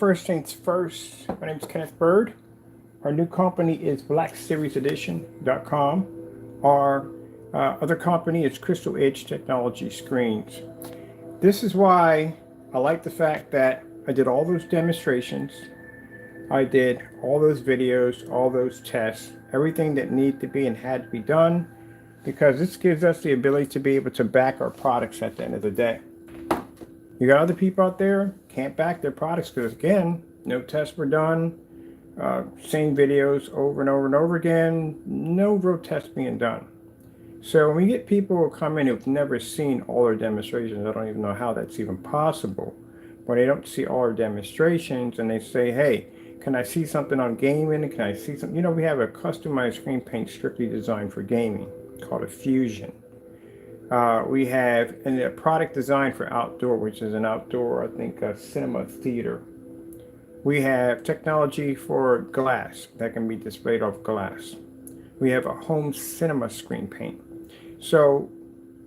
First things first, my name is Kenneth Bird. Our new company is BlackSeriesEdition.com. Our other company is Crystal Edge Technology Screens. This is why I like the fact that I did all those demonstrations. I did all those videos, all those tests, everything that needed to be and had to be done, because this gives us the ability to be able to back our products at the end of the day. You got other people out there can't back their products because, again, no tests were done. Same videos over and over and over again. No real tests being done. So when we get people who come in who've never seen all our demonstrations, I don't even know how that's even possible. When they don't see all our demonstrations and they say, hey, can I see something on gaming? Can I see something? You know, we have a customized screen paint strictly designed for gaming called a Fusion. We have a product designed for outdoor, which is an outdoor, I think, cinema theater. We have technology for glass that can be displayed off glass. We have a home cinema screen paint. So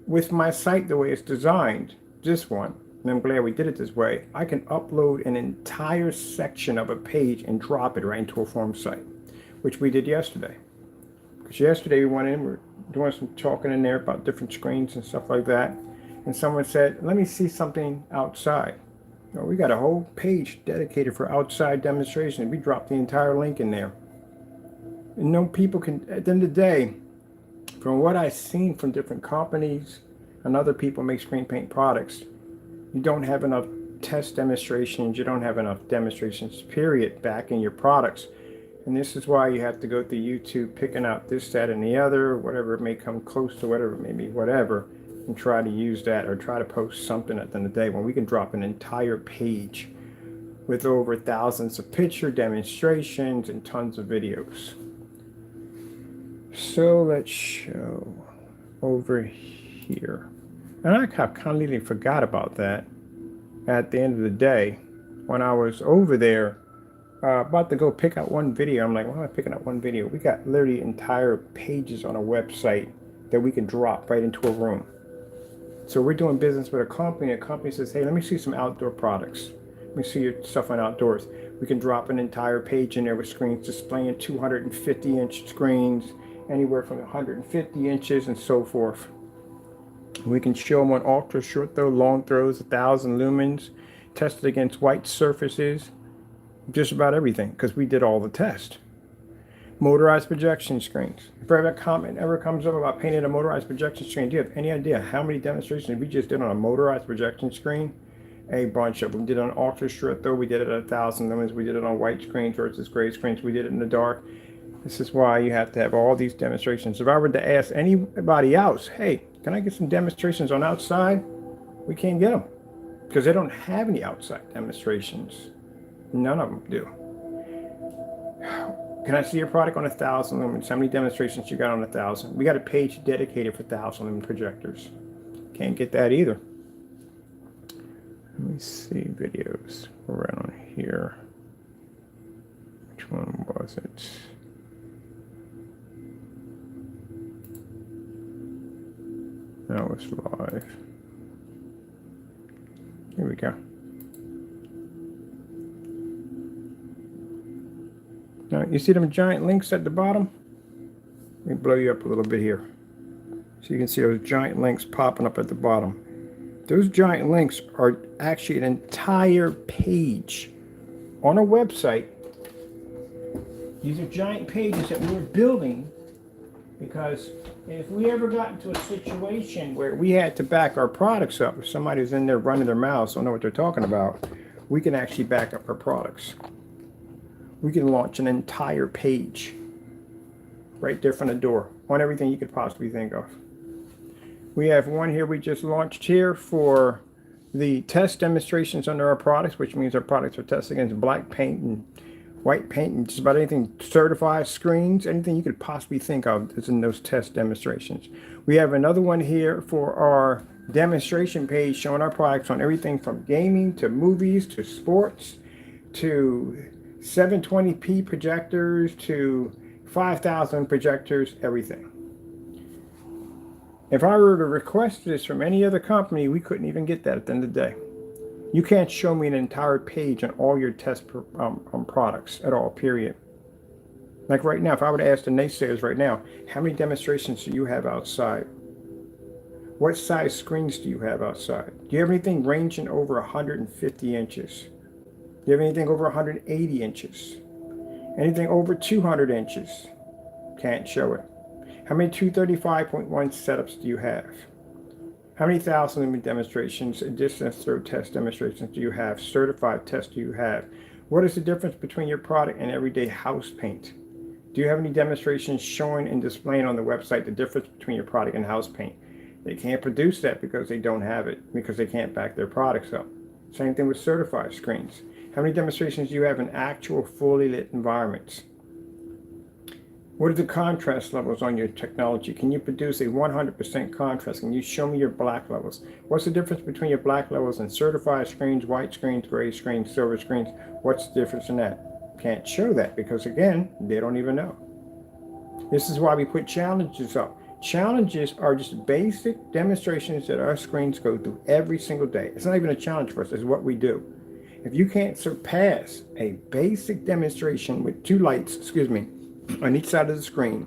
with my site, the way it's designed, this one, and I'm glad we did it this way, I can upload an entire section of a page and drop it right into a form site, which we did yesterday. Because yesterday we went in, we were doing some talking in there about different screens and stuff like that. And someone said, let me see something outside. Well, we got a whole page dedicated for outside demonstration. We dropped the entire link in there. And no people can, at the end of the day, from what I've seen from different companies and other people make screen paint products, you don't have enough test demonstrations, you don't have enough demonstrations, period, back in your products. And this is why you have to go through YouTube, picking out this, that, and the other, whatever it may come close to, whatever it may be, whatever, and try to use that or try to post something at the end of the day when we can drop an entire page with over thousands of picture demonstrations and tons of videos. So let's show over here. And I completely forgot about that at the end of the day when I was over there. About to go pick out one video. I'm like, why am I picking out one video? We got literally entire pages on a website that we can drop right into a room. So we're doing business with a company. A company says, hey, let me see some outdoor products. Let me see your stuff on outdoors. We can drop an entire page in there with screens displaying 250-inch screens, anywhere from 150 inches and so forth. We can show them on ultra short throw, long throws, 1,000 lumens, tested against white surfaces. Just about everything, because we did all the tests. Motorized projection screens. If ever a comment ever comes up about painting a motorized projection screen, do you have any idea how many demonstrations we just did on a motorized projection screen? A bunch of them. We did it on ultra short throw, we did it at 1,000 lumens, we did it on white screens versus gray screens, we did it in the dark. This is why you have to have all these demonstrations. If I were to ask anybody else, hey, can I get some demonstrations on outside? We can't get them, because they don't have any outside demonstrations. None of them do. Can I see your product on 1,000 lumens? How many demonstrations you got on 1,000? We got a page dedicated for 1,000 lumen projectors. Can't get that either. Let me see videos around here. Which one was it? That was live. Here we go. Now, you see them giant links at the bottom? Let me blow you up a little bit here. So you can see those giant links popping up at the bottom. Those giant links are actually an entire page on a website. These are giant pages that we're building because if we ever got into a situation where we had to back our products up, if somebody's in there running their mouths, don't know what they're talking about, we can actually back up our products. We can launch an entire page right there from the door on everything you could possibly think of. We have one here we just launched here for the test demonstrations under our products, which means our products are tested against black paint and white paint and just about anything certified screens, anything you could possibly think of is in those test demonstrations. We have another one here for our demonstration page showing our products on everything from gaming to movies to sports to 720p projectors to 5,000 projectors, everything. If I were to request this from any other company, we couldn't even get that at the end of the day. You can't show me an entire page on all your test products at all, period. Like right now, if I were to ask the naysayers right now, how many demonstrations do you have outside? What size screens do you have outside? Do you have anything ranging over 150 inches? Do you have anything over 180 inches? Anything over 200 inches? Can't show it. How many 235.1 setups do you have? How many thousand lumen demonstrations, distance throw test demonstrations do you have? Certified tests do you have? What is the difference between your product and everyday house paint? Do you have any demonstrations showing and displaying on the website the difference between your product and house paint? They can't produce that because they don't have it, because they can't back their products up. Same thing with certified screens. How many demonstrations do you have in actual fully lit environments? What are the contrast levels on your technology? Can you produce a 100% contrast? Can you show me your black levels? What's the difference between your black levels and certified screens, white screens, gray screens, silver screens? What's the difference in that? Can't show that because, again, they don't even know. This is why we put challenges up. Challenges are just basic demonstrations that our screens go through every single day. It's not even a challenge for us, it's what we do. If you can't surpass a basic demonstration with two lights, on each side of the screen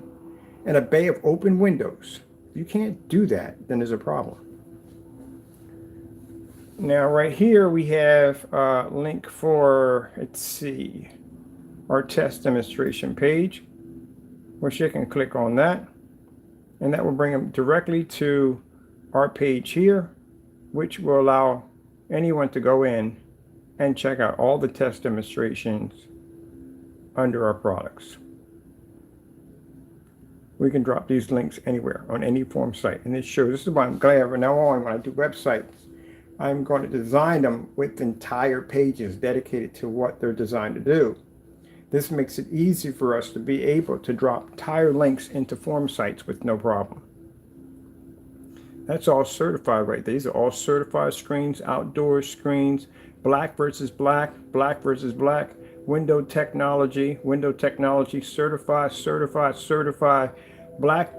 and a bay of open windows, if you can't do that, then there's a problem. Now right here we have a link for, let's see, our test demonstration page, which you can click on that, and that will bring them directly to our page here, which will allow anyone to go in and check out all the test demonstrations under our products. We can drop these links anywhere on any form site. And this is why I'm glad from now on when I do websites, I'm going to design them with entire pages dedicated to what they're designed to do. This makes it easy for us to be able to drop entire links into form sites with no problem. That's all certified right there. These are all certified screens, outdoor screens, black versus black, black versus black, window technology, certified, black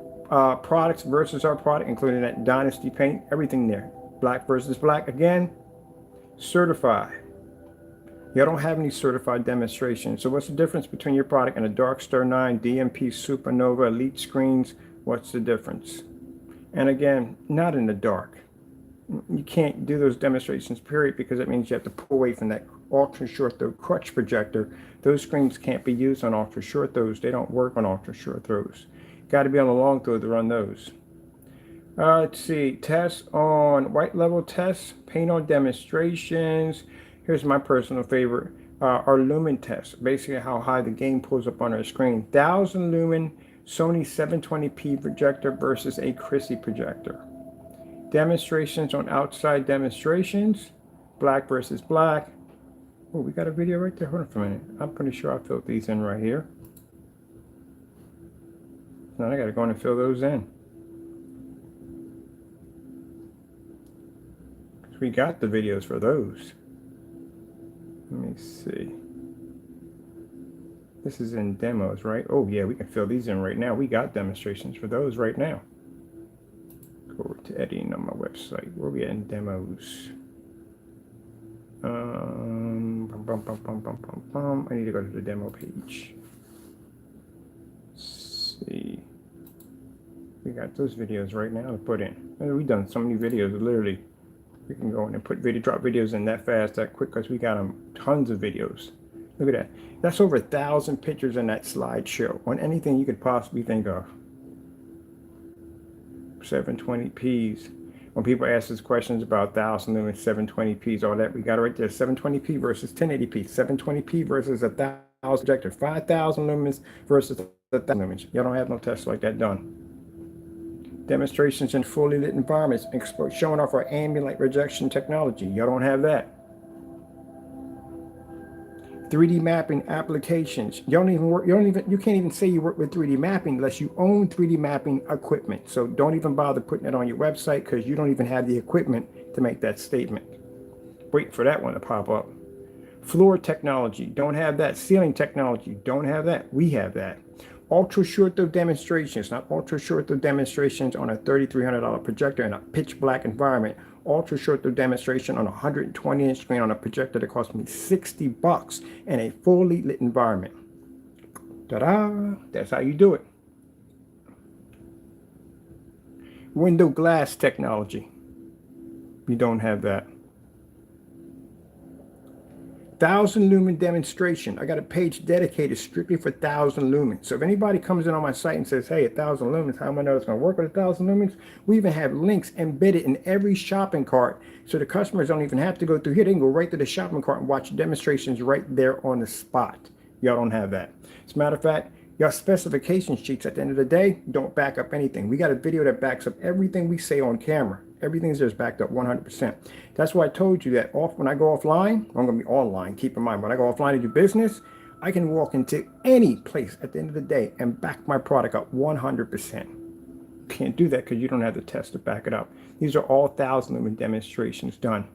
products versus our product, including that Dynasty paint, everything there. Black versus black, again, certified. You don't have any certified demonstrations. So what's the difference between your product and a Darkstar 9, DMP, Supernova, Elite screens? What's the difference? And again, not in the dark. You can't do those demonstrations, period, because that means you have to pull away from that ultra short throw crutch projector. Those screens can't be used on ultra short throws. They don't work on ultra short throws. Got to be on the long throw to run those. Let's see, tests on white level tests, paint on demonstrations. Here's my personal favorite, our lumen test, basically how high the game pulls up on our screen. 1000 lumen Sony 720p projector versus a Chrissy projector. Demonstrations on outside demonstrations, black versus black. Oh, we got a video right there. Hold on for a minute. I'm pretty sure I filled these in right here. Now I got to go in and fill those in. We got the videos for those. Let me see. This is in demos, right? Oh yeah, we can fill these in right now. We got demonstrations for those right now. Go over to editing on my website. Where are we at in demos? I need to go to the demo page. Let's see. We got those videos right now to put in. We've done so many videos, literally. We can go in and drop videos in that fast, that quick, because we got tons of videos. Look at that. That's over 1,000 pictures in that slideshow on anything you could possibly think of. 720p's. When people ask us questions about 1,000 lumens, 720p's, all that, we got it right there. 720p versus 1080p. 720p versus 1,000 projector. 5,000 lumens versus 1,000 lumens. Y'all don't have no tests like that done. Demonstrations in fully lit environments, showing off our ambient light rejection technology. Y'all don't have that. 3D mapping applications. You can't even say you work with 3D mapping unless you own 3D mapping equipment. So don't even bother putting it on your website because you don't even have the equipment to make that statement. Wait for that one to pop up. Floor technology, don't have that. Ceiling technology, don't have that. We have that. Ultra short throw demonstrations, not ultra short throw demonstrations on a $3,300 projector in a pitch black environment. ultra short throw demonstration on a 120-inch screen on a projector that cost me $60 in a fully lit environment. Ta-da! That's how you do it. Window glass technology. You don't have that. 1,000 lumen demonstration. I got a page dedicated strictly for 1,000 lumens. So if anybody comes in on my site and says, hey, 1,000 lumens, how am I know it's going to work with 1,000 lumens? We even have links embedded in every shopping cart. So the customers don't even have to go through here. They can go right to the shopping cart and watch demonstrations right there on the spot. Y'all don't have that. As a matter of fact, y'all specification sheets at the end of the day don't back up anything. We got a video that backs up everything we say on camera. Everything's just backed up 100%. That's why I told you that when I go offline, I'm going to be online. Keep in mind, when I go offline to do business, I can walk into any place at the end of the day and back my product up 100%. Can't do that because you don't have the test to back it up. These are all 1,000 lumen demonstrations done.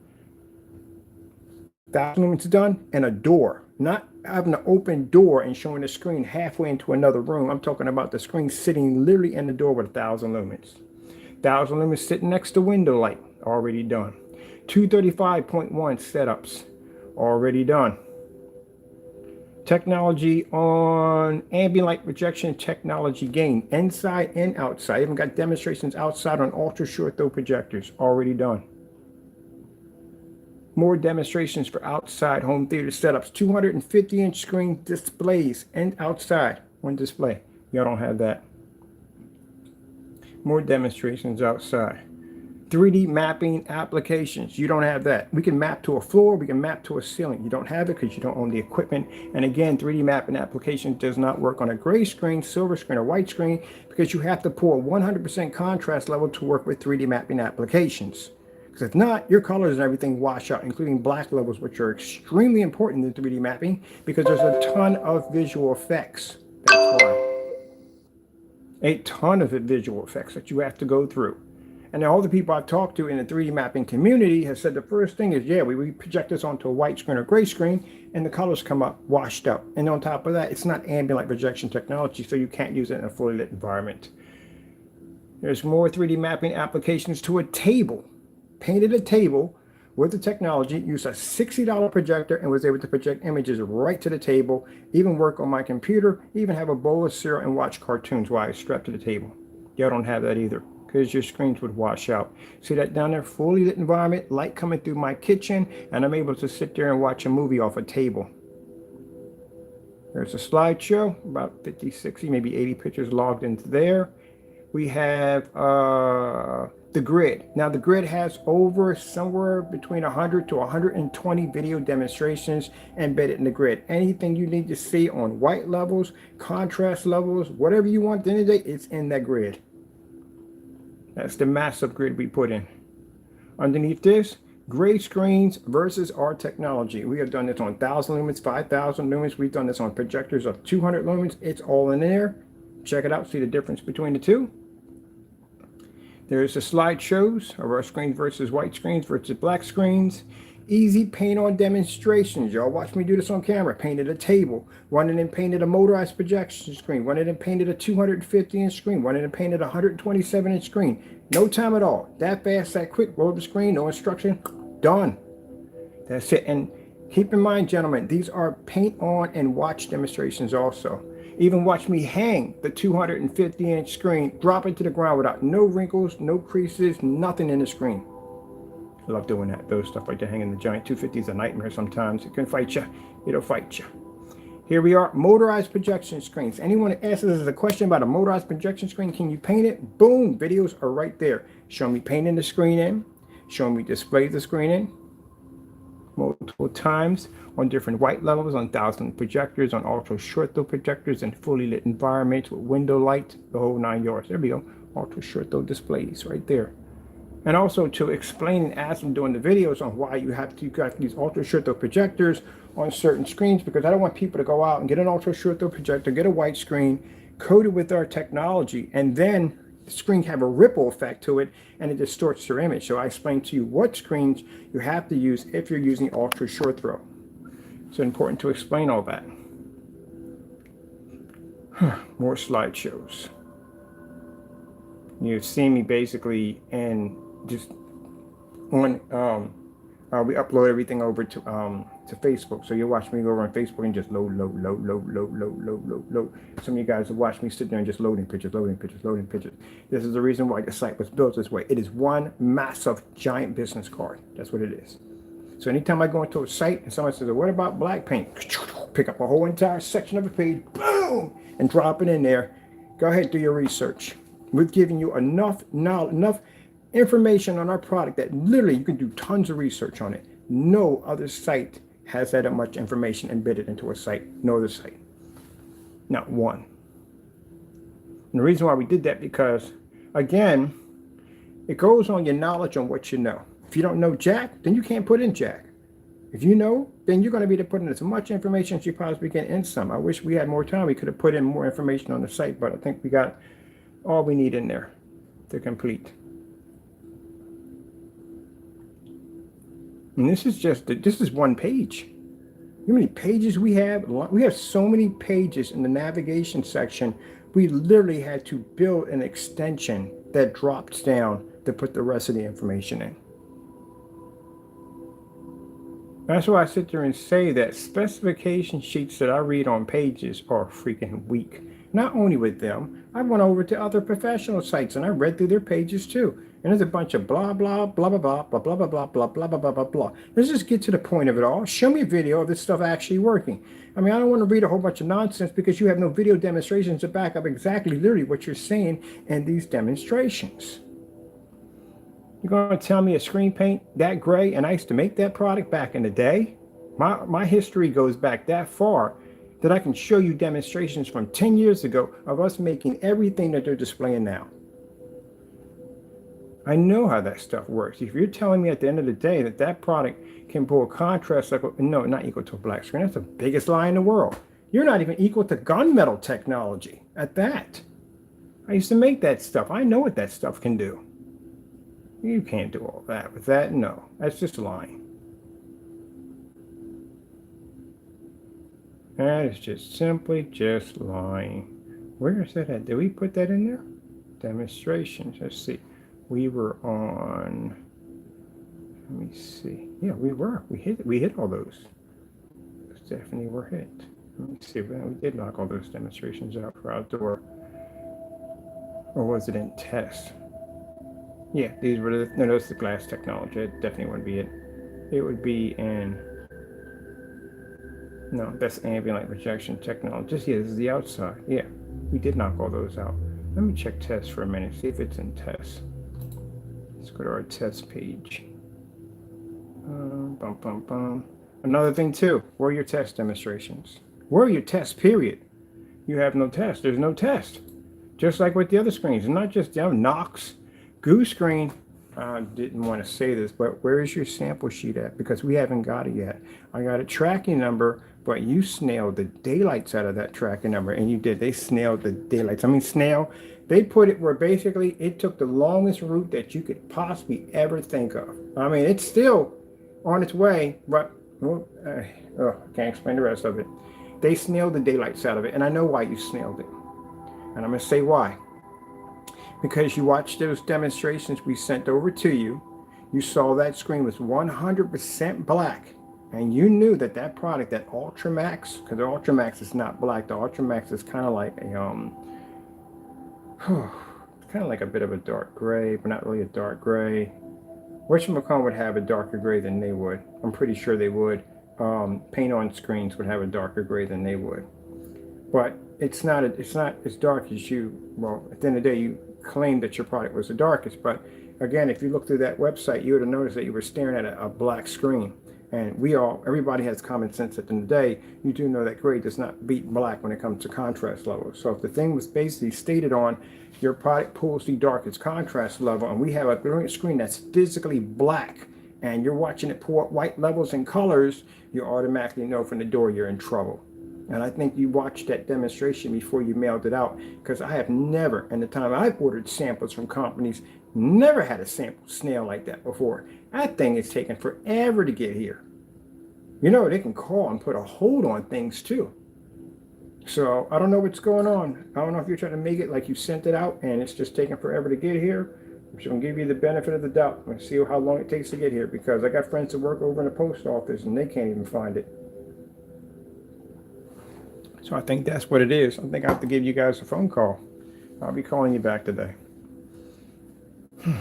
1,000 lumens done, and a door. Not having an open door and showing the screen halfway into another room. I'm talking about the screen sitting literally in the door with 1,000 lumens. 1,000 lumens sitting next to window light, already done. 235.1 setups, already done. Technology on ambient light projection technology gain, inside and outside. Even got demonstrations outside on ultra short throw projectors, already done. More demonstrations for outside home theater setups. 250-inch screen displays and outside on display. Y'all don't have that. More demonstrations outside. 3D mapping applications. You don't have that. We can map to a floor. We can map to a ceiling. You don't have it because you don't own the equipment. And again, 3D mapping application does not work on a gray screen, silver screen, or white screen because you have to pull a 100% contrast level to work with 3D mapping applications. Because if not, your colors and everything wash out, including black levels, which are extremely important in 3D mapping because there's a ton of visual effects. That's why. A ton of visual effects that you have to go through. And all the people I've talked to in the 3D mapping community have said the first thing is, yeah, we project this onto a white screen or gray screen, and the colors come up washed out. And on top of that, it's not ambient light projection technology, so you can't use it in a fully lit environment. There's more 3D mapping applications to a table. Painted a table with the technology, used a $60 projector and was able to project images right to the table, even work on my computer, even have a bowl of cereal and watch cartoons while I was strapped to the table. Y'all don't have that either because your screens would wash out. See that down there, fully lit environment, light coming through my kitchen, and I'm able to sit there and watch a movie off a table. There's a slideshow, about 50, 60, maybe 80 pictures logged into there. We have the grid. Now the grid has over somewhere between 100 to 120 video demonstrations embedded in the grid. Anything you need to see on white levels, contrast levels, whatever you want at the end of the day, it's in that grid. That's the massive grid we put in. Underneath this, gray screens versus our technology. We have done this on 1,000 lumens, 5,000 lumens. We've done this on projectors of 200 lumens. It's all in there. Check it out, see the difference between the two. There's the slideshows of our screens versus white screens versus black screens. Easy paint on demonstrations. Y'all watch me do this on camera. Painted a table. Running and painted a motorized projection screen. Running and painted a 250-inch screen. Running and painted a 127-inch screen. No time at all. That fast, that quick. Roll the screen, no instruction. Done. That's it. And keep in mind, gentlemen, these are paint on and watch demonstrations also. Even watch me hang the 250-inch screen, drop it to the ground without no wrinkles, no creases, nothing in the screen. I love doing that. Those stuff like that, hanging the giant 250 is a nightmare sometimes. It can fight you. It'll fight you. Here we are, motorized projection screens. Anyone that asks us a question about a motorized projection screen, can you paint it? Boom, videos are right there. Show me painting the screen in. Show me display the screen in. Multiple times on different white levels, on 1,000 projectors, on ultra short throw projectors, and fully lit environments with window light, the whole 9 yards. There we go. Ultra short throw displays right there. And also to explain and ask them during the videos on why you have to got these ultra short throw projectors on certain screens, because I don't want people to go out and get an ultra short throw projector, get a white screen, coated with our technology, and then the screen have a ripple effect to it and it distorts your image. So I explained to you what screens you have to use if you're using ultra short throw. It's important to explain all that. More on we upload everything over to Facebook. So you'll watch me go over on Facebook and just load. Some of you guys will watch me sit there and just loading pictures. This is the reason why the site was built this way. It is one massive giant business card. That's what it is. So anytime I go into a site and someone says, what about black paint? Pick up a whole entire section of a page, boom, and drop it in there. Go ahead, do your research. We've given you enough knowledge, enough information on our product that literally you can do tons of research on it. No other site has that much information embedded into a site. No other site. Not one. And the reason why we did that, because again, it goes on your knowledge on what you know. If you don't know Jack, then you can't put in Jack. If you know, then you're going to be able to put in as much information as you possibly can in some. I wish we had more time. We could have put in more information on the site, but I think we got all we need in there to complete. And this is one page. You know how many pages we have? We have so many pages in the navigation section. We literally had to build an extension that drops down to put the rest of the information in. That's why I sit there and say that specification sheets that I read on pages are freaking weak. Not only with them, I went over to other professional sites and I read through their pages too. And there's a bunch of blah, blah, blah, blah, blah, blah, blah, blah, blah, blah, blah, blah, blah, blah, blah. Let's just get to the point of it all. Show me a video of this stuff actually working. I mean, I don't want to read a whole bunch of nonsense because you have no video demonstrations to back up exactly literally what you're saying in these demonstrations. You're going to tell me a screen paint that gray, and I used to make that product back in the day? My history goes back that far that I can show you demonstrations from 10 years ago of us making everything that they're displaying now. I know how that stuff works. If you're telling me at the end of the day that that product can pull a contrast like, no, not equal to a black screen, that's the biggest lie in the world. You're not even equal to gunmetal technology at that. I used to make that stuff. I know what that stuff can do. You can't do all that with that. No, that's just lying. That is just simply just lying. Where is that at? Did we put that in there? Demonstrations. Let's see. We were on. Let me see. Yeah, we were. We hit all those. Those definitely were hit. Let me see. Well, we did knock all those demonstrations out for outdoor. Or was it in test? Yeah, these were no, that's the glass technology. It definitely wouldn't be it. It would be in. No, that's ambient light projection technology. Just, yeah, this is the outside. Yeah, we did knock all those out. Let me check test for a minute, see if it's in test. Let's go to our test page. Another thing too, where are your test demonstrations? Where are your tests, period? You have no test. There's no test. Just like with the other screens, and not just Knox, Goo screen. I didn't want to say this, but where is your sample sheet at? Because we haven't got it yet. I got a tracking number, but you snailed the daylights out of that tracking number, and you did. They snailed the daylights. I mean, snail. They put it where basically it took the longest route that you could possibly ever think of. I mean, it's still on its way, but I can't explain the rest of it. They snailed the daylights out of it, and I know why you snailed it. And I'm going to say why. Because you watched those demonstrations we sent over to you, you saw that screen was 100% black, and you knew that that product, that Ultramax, because the Ultramax is not black, the Ultramax is kind of like a kind of like a bit of a dark gray, but not really a dark gray. Whatchamacallit would have a darker gray than they would. I'm pretty sure they would. Paint on screens would have a darker gray than they would. But it's not as dark as you. Well, at the end of the day, you claim that your product was the darkest, but again, if you look through that website, you would have noticed that you were staring at a black screen. And everybody has common sense at the end of the day. You do know that gray does not beat black when it comes to contrast levels. So if the thing was basically stated on your product pulls the darkest contrast level, and we have a brilliant screen that's physically black, and you're watching it pull up white levels and colors, you automatically know from the door you're in trouble. And I think you watched that demonstration before you mailed it out, because I have never, in the time I've ordered samples from companies, never had a sample snail like that before. That thing is taking forever to get here. You know, they can call and put a hold on things too. So I don't know what's going on. I don't know if you're trying to make it like you sent it out and it's just taking forever to get here, I'm just gonna give you the benefit of the doubt and see how long it takes to get here, because I got friends that work over in the post office and they can't even find it. So I think that's what it is. I think I have to give you guys a phone call. I'll be calling you back today. If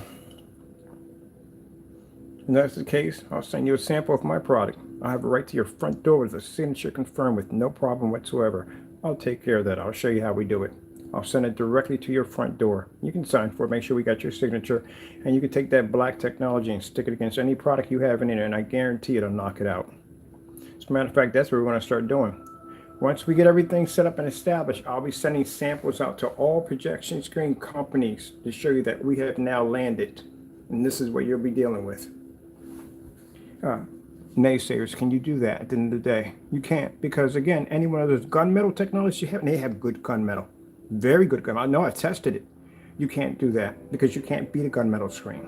that's the case, I'll send you a sample of my product. I'll have it right to your front door with a signature confirmed with no problem whatsoever. I'll take care of that. I'll show you how we do it. I'll send it directly to your front door. You can sign for it, make sure we got your signature, and you can take that black technology and stick it against any product you have in it, and I guarantee it'll knock it out. As a matter of fact, that's what we're going to start doing. Once we get everything set up and established, I'll be sending samples out to all projection screen companies to show you that we have now landed, and this is what you'll be dealing with. Naysayers, can you do that at the end of the day? You can't, because again, any one of those gunmetal technologies you have, and they have good gunmetal, very good gunmetal. I know I've tested it. You can't do that because you can't beat a gunmetal screen.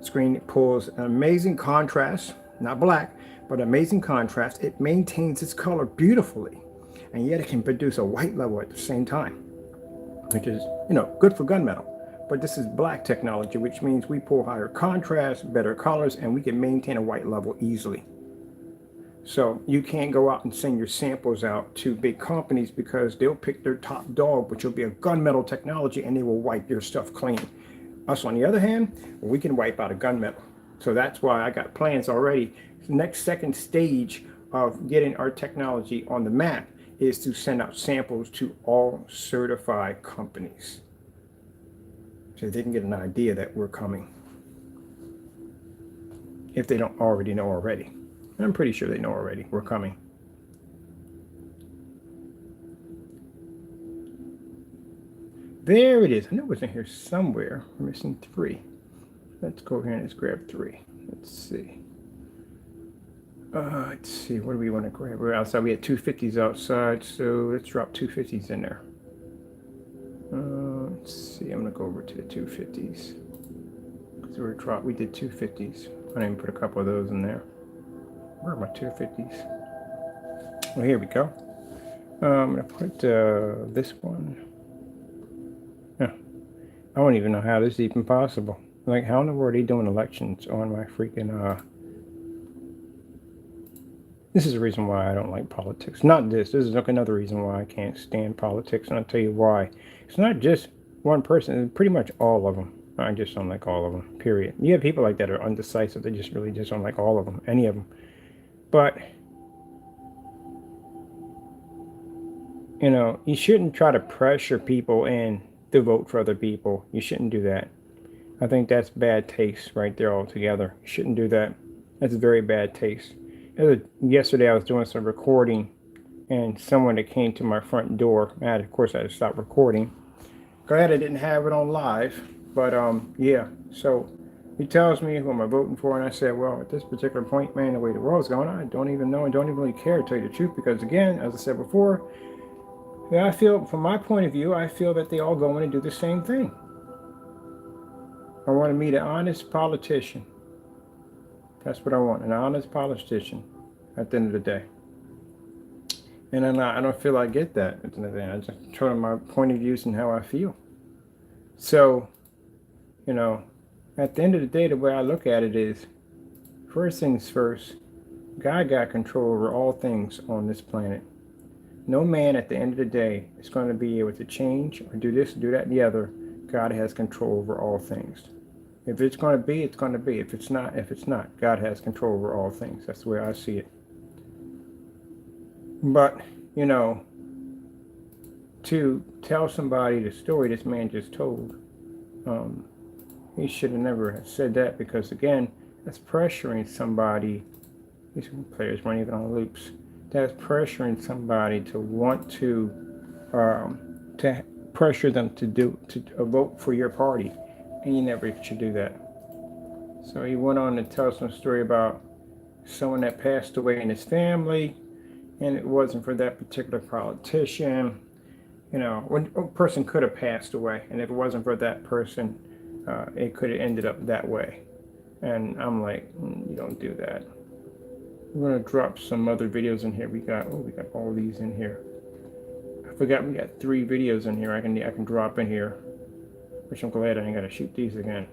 Screen pulls an amazing contrast, not black, but amazing contrast. It maintains its color beautifully, and yet it can produce a white level at the same time, which is, good for gunmetal. But this is black technology, which means we pull higher contrast, better colors, and we can maintain a white level easily. So you can't go out and send your samples out to big companies because they'll pick their top dog, which will be a gunmetal technology, and they will wipe your stuff clean. Us, on the other hand, we can wipe out a gunmetal. So that's why I got plans already. The next second stage of getting our technology on the map is to send out samples to all certified companies, so they can get an idea that we're coming, if they don't already know already. And I'm pretty sure they know already we're coming. There it is. I know it was in here somewhere. We're missing 3. Let's go here and let's grab 3. Let's see. What do we want to grab? We're outside. We had 250s outside, so let's drop 250s in there. Let's see, I'm gonna go over to the 250s. So we did 250s. I didn't put a couple of those in there. Where are my 250s? Well, here we go. I'm gonna put this one. Yeah. I don't even know how this is even possible. Like, how in the world are they doing elections on my freaking This is the reason why I don't like politics. Not this. This is like another reason why I can't stand politics, and I'll tell you why. It's not just one person. It's pretty much all of them. I just don't like all of them, period. You have people like that are undecisive. They just really just don't like all of them, any of them. But, you shouldn't try to pressure people in to vote for other people. You shouldn't do that. I think that's bad taste right there altogether. You shouldn't do that. That's very bad taste. Yesterday I was doing some recording, and someone that came to my front door, of course I had to stop recording. Glad I didn't have it on live, but yeah. So he tells me who am I voting for, and I said, well, at this particular point, man, the way the world's going, I don't even know and don't even really care, to tell you the truth, because again, as I said before, yeah, I feel, from my point of view, I feel that they all go in and do the same thing. I want to meet an honest politician. That's what I want, an honest politician at the end of the day. And I don't feel I get that at the end of the day. I just told them my point of views and how I feel. So, at the end of the day, the way I look at it is, first things first, God got control over all things on this planet. No man at the end of the day is going to be able to change or do this, do that, and the other. God has control over all things. If it's going to be, it's going to be. If it's not, God has control over all things. That's the way I see it. But, to tell somebody the story this man just told, he should have never said that, because, again, that's pressuring somebody. These players weren't even on loops. That's pressuring somebody to want to pressure them to vote for your party. And you never should do that. So he went on to tell some story about someone that passed away in his family, and it wasn't for that particular politician. When a person could have passed away, and if it wasn't for that person, it could have ended up that way. And I'm like, you don't do that. We're gonna drop some other videos in here. We got all these in here. I forgot we got 3 videos in here I can drop in here. which I'm glad I ain't got to shoot these again.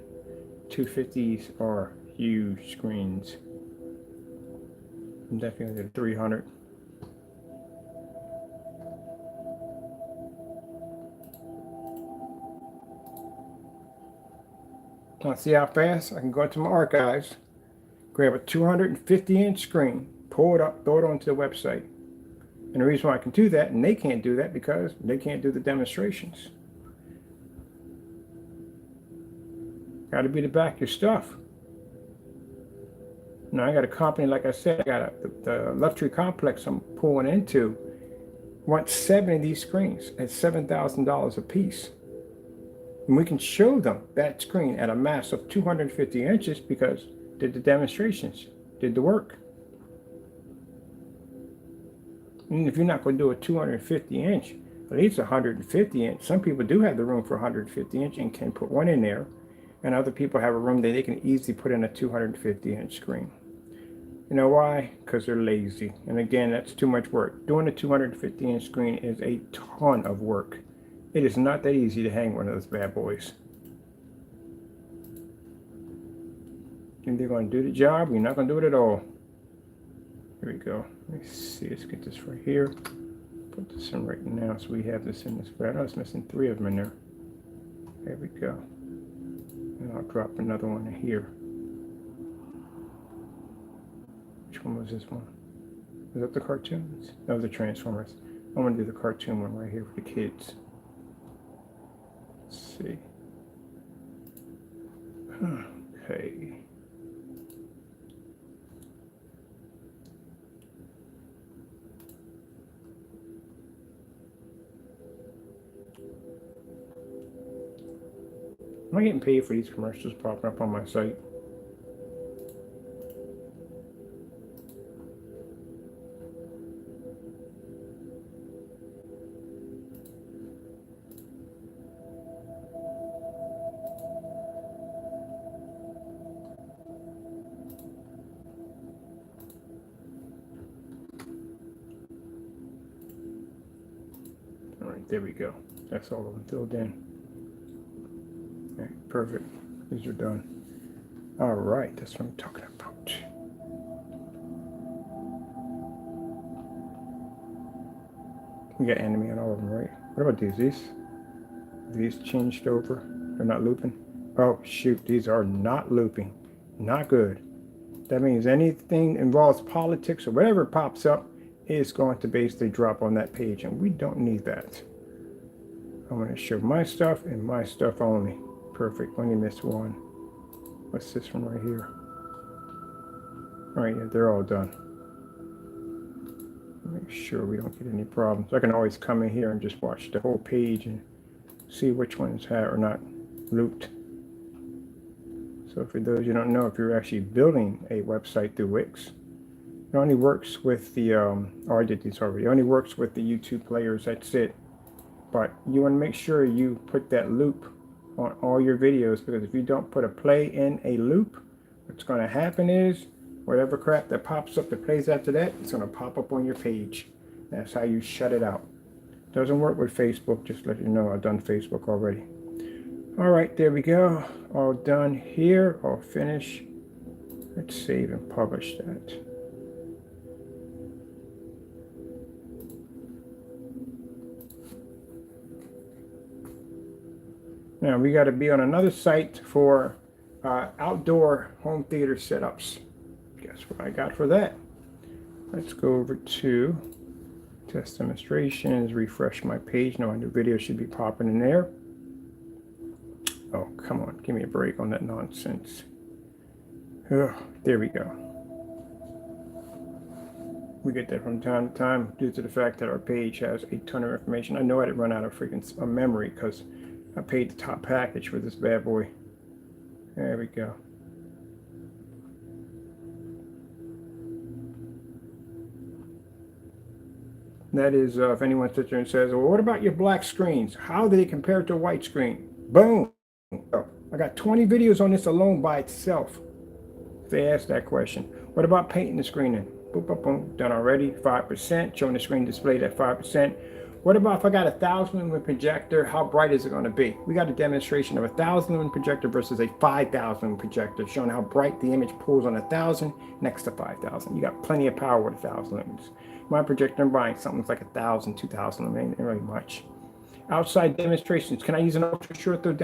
250s are huge screens. I'm definitely the 300. Now see how fast I can go into my archives, grab a 250-inch screen, pull it up, throw it onto the website. And the reason why I can do that, and they can't do that, because they can't do the demonstrations. Got to be to back your stuff. Now I got a company, like I said, I got the Love Tree Complex I'm pulling into wants 7 of these screens at $7,000 a piece. And we can show them that screen at a mass of 250 inches because did the demonstrations, did the work. And if you're not going to do a 250 inch, at least 150 inch. Some people do have the room for 150 inch and can put one in there. And other people have a room that they can easily put in a 250 inch screen. You know why? Because they're lazy. And again, that's too much work. Doing a 250 inch screen is a ton of work. It is not that easy to hang one of those bad boys. And they're going to do the job, you're not going to do it at all. Here we go. Let me see, let's get this right here. Put this in right now so we have this in this. But I know it's missing 3 of them in there. There we go. And I'll drop another one in here. Which one was this one? Was that the cartoons? No, the Transformers. I'm going to do the cartoon one right here for the kids. Let's see. Okay. Am I getting paid for these commercials popping up on my site? All right, there we go. That's all of them filled in. Okay, perfect. These are done. All right, that's what I'm talking about. We got enemy on all of them, right? What about these? These changed over. They're not looping. Oh, shoot. These are not looping. Not good. That means anything involves politics or whatever pops up is going to basically drop on that page, and we don't need that. I'm going to show my stuff and my stuff only. Perfect. Only missed one. What's this one right here? All right, yeah, they're all done. Make sure we don't get any problems. I can always come in here and just watch the whole page and see which ones have or not looped. So for those you don't know, if you're actually building a website through Wix, it only works with the, oh, I did these already. It only works with the YouTube players, that's it. But you want to make sure you put that loop on all your videos, because if you don't put a play in a loop, what's going to happen is whatever crap that pops up that plays after that, it's going to pop up on your page. That's how you shut it out. Doesn't work with Facebook, just to let you know. I've done Facebook already. All right, there we go. All done here. All finished. Let's save and publish that. Now we got to be on another site for outdoor home theater setups. Guess what I got for that? Let's go over to test demonstrations, refresh my page. Now my new video should be popping in there. Oh, come on, give me a break on that nonsense. Oh, there we go. We get that from time to time due to the fact that our page has a ton of information. I know I didn't run out of freaking memory because I paid the top package for this bad boy. There we go. That is, if anyone sits there and says, well, what about your black screens? How do they compare to a white screen? Boom. Oh, I got 20 videos on this alone by itself. If they ask that question. What about painting the screen in? Boom, boom, boom. Done already. 5%. Showing the screen displayed at 5%. What about if I got a 1,000 lumen projector? How bright is it going to be? We got a demonstration of a 1,000 lumen projector versus a 5,000 lumen projector, showing how bright the image pulls on 1,000 next to 5,000. You got plenty of power with 1,000 lumens. My projector, I'm buying something like 1,000, 2,000 lumens, ain't really much. Outside demonstrations. Can I use an ultra short throw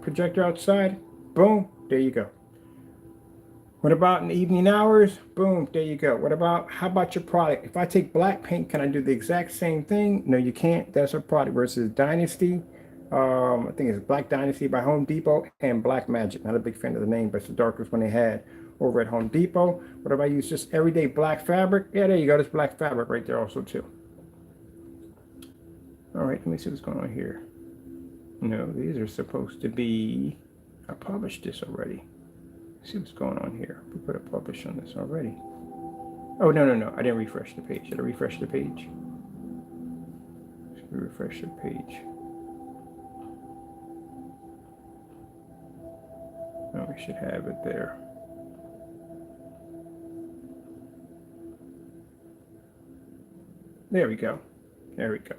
projector outside? Boom, there you go. What about in the evening hours? Boom, there you go. How about your product? If I take black paint, can I do the exact same thing? No, you can't. That's our product versus Dynasty. I think it's Black Dynasty by Home Depot and Black Magic. Not a big fan of the name, but it's the darkest one they had over at Home Depot. What if I use just everyday black fabric? Yeah, there you go. There's black fabric right there also too. All right, let me see what's going on here. No, these are supposed to be, I published this already. See what's going on here. We put a publish on this already. Oh, no. I didn't refresh the page. Did I refresh the page? Should we refresh the page? Oh, we should have it there. There we go. There we go.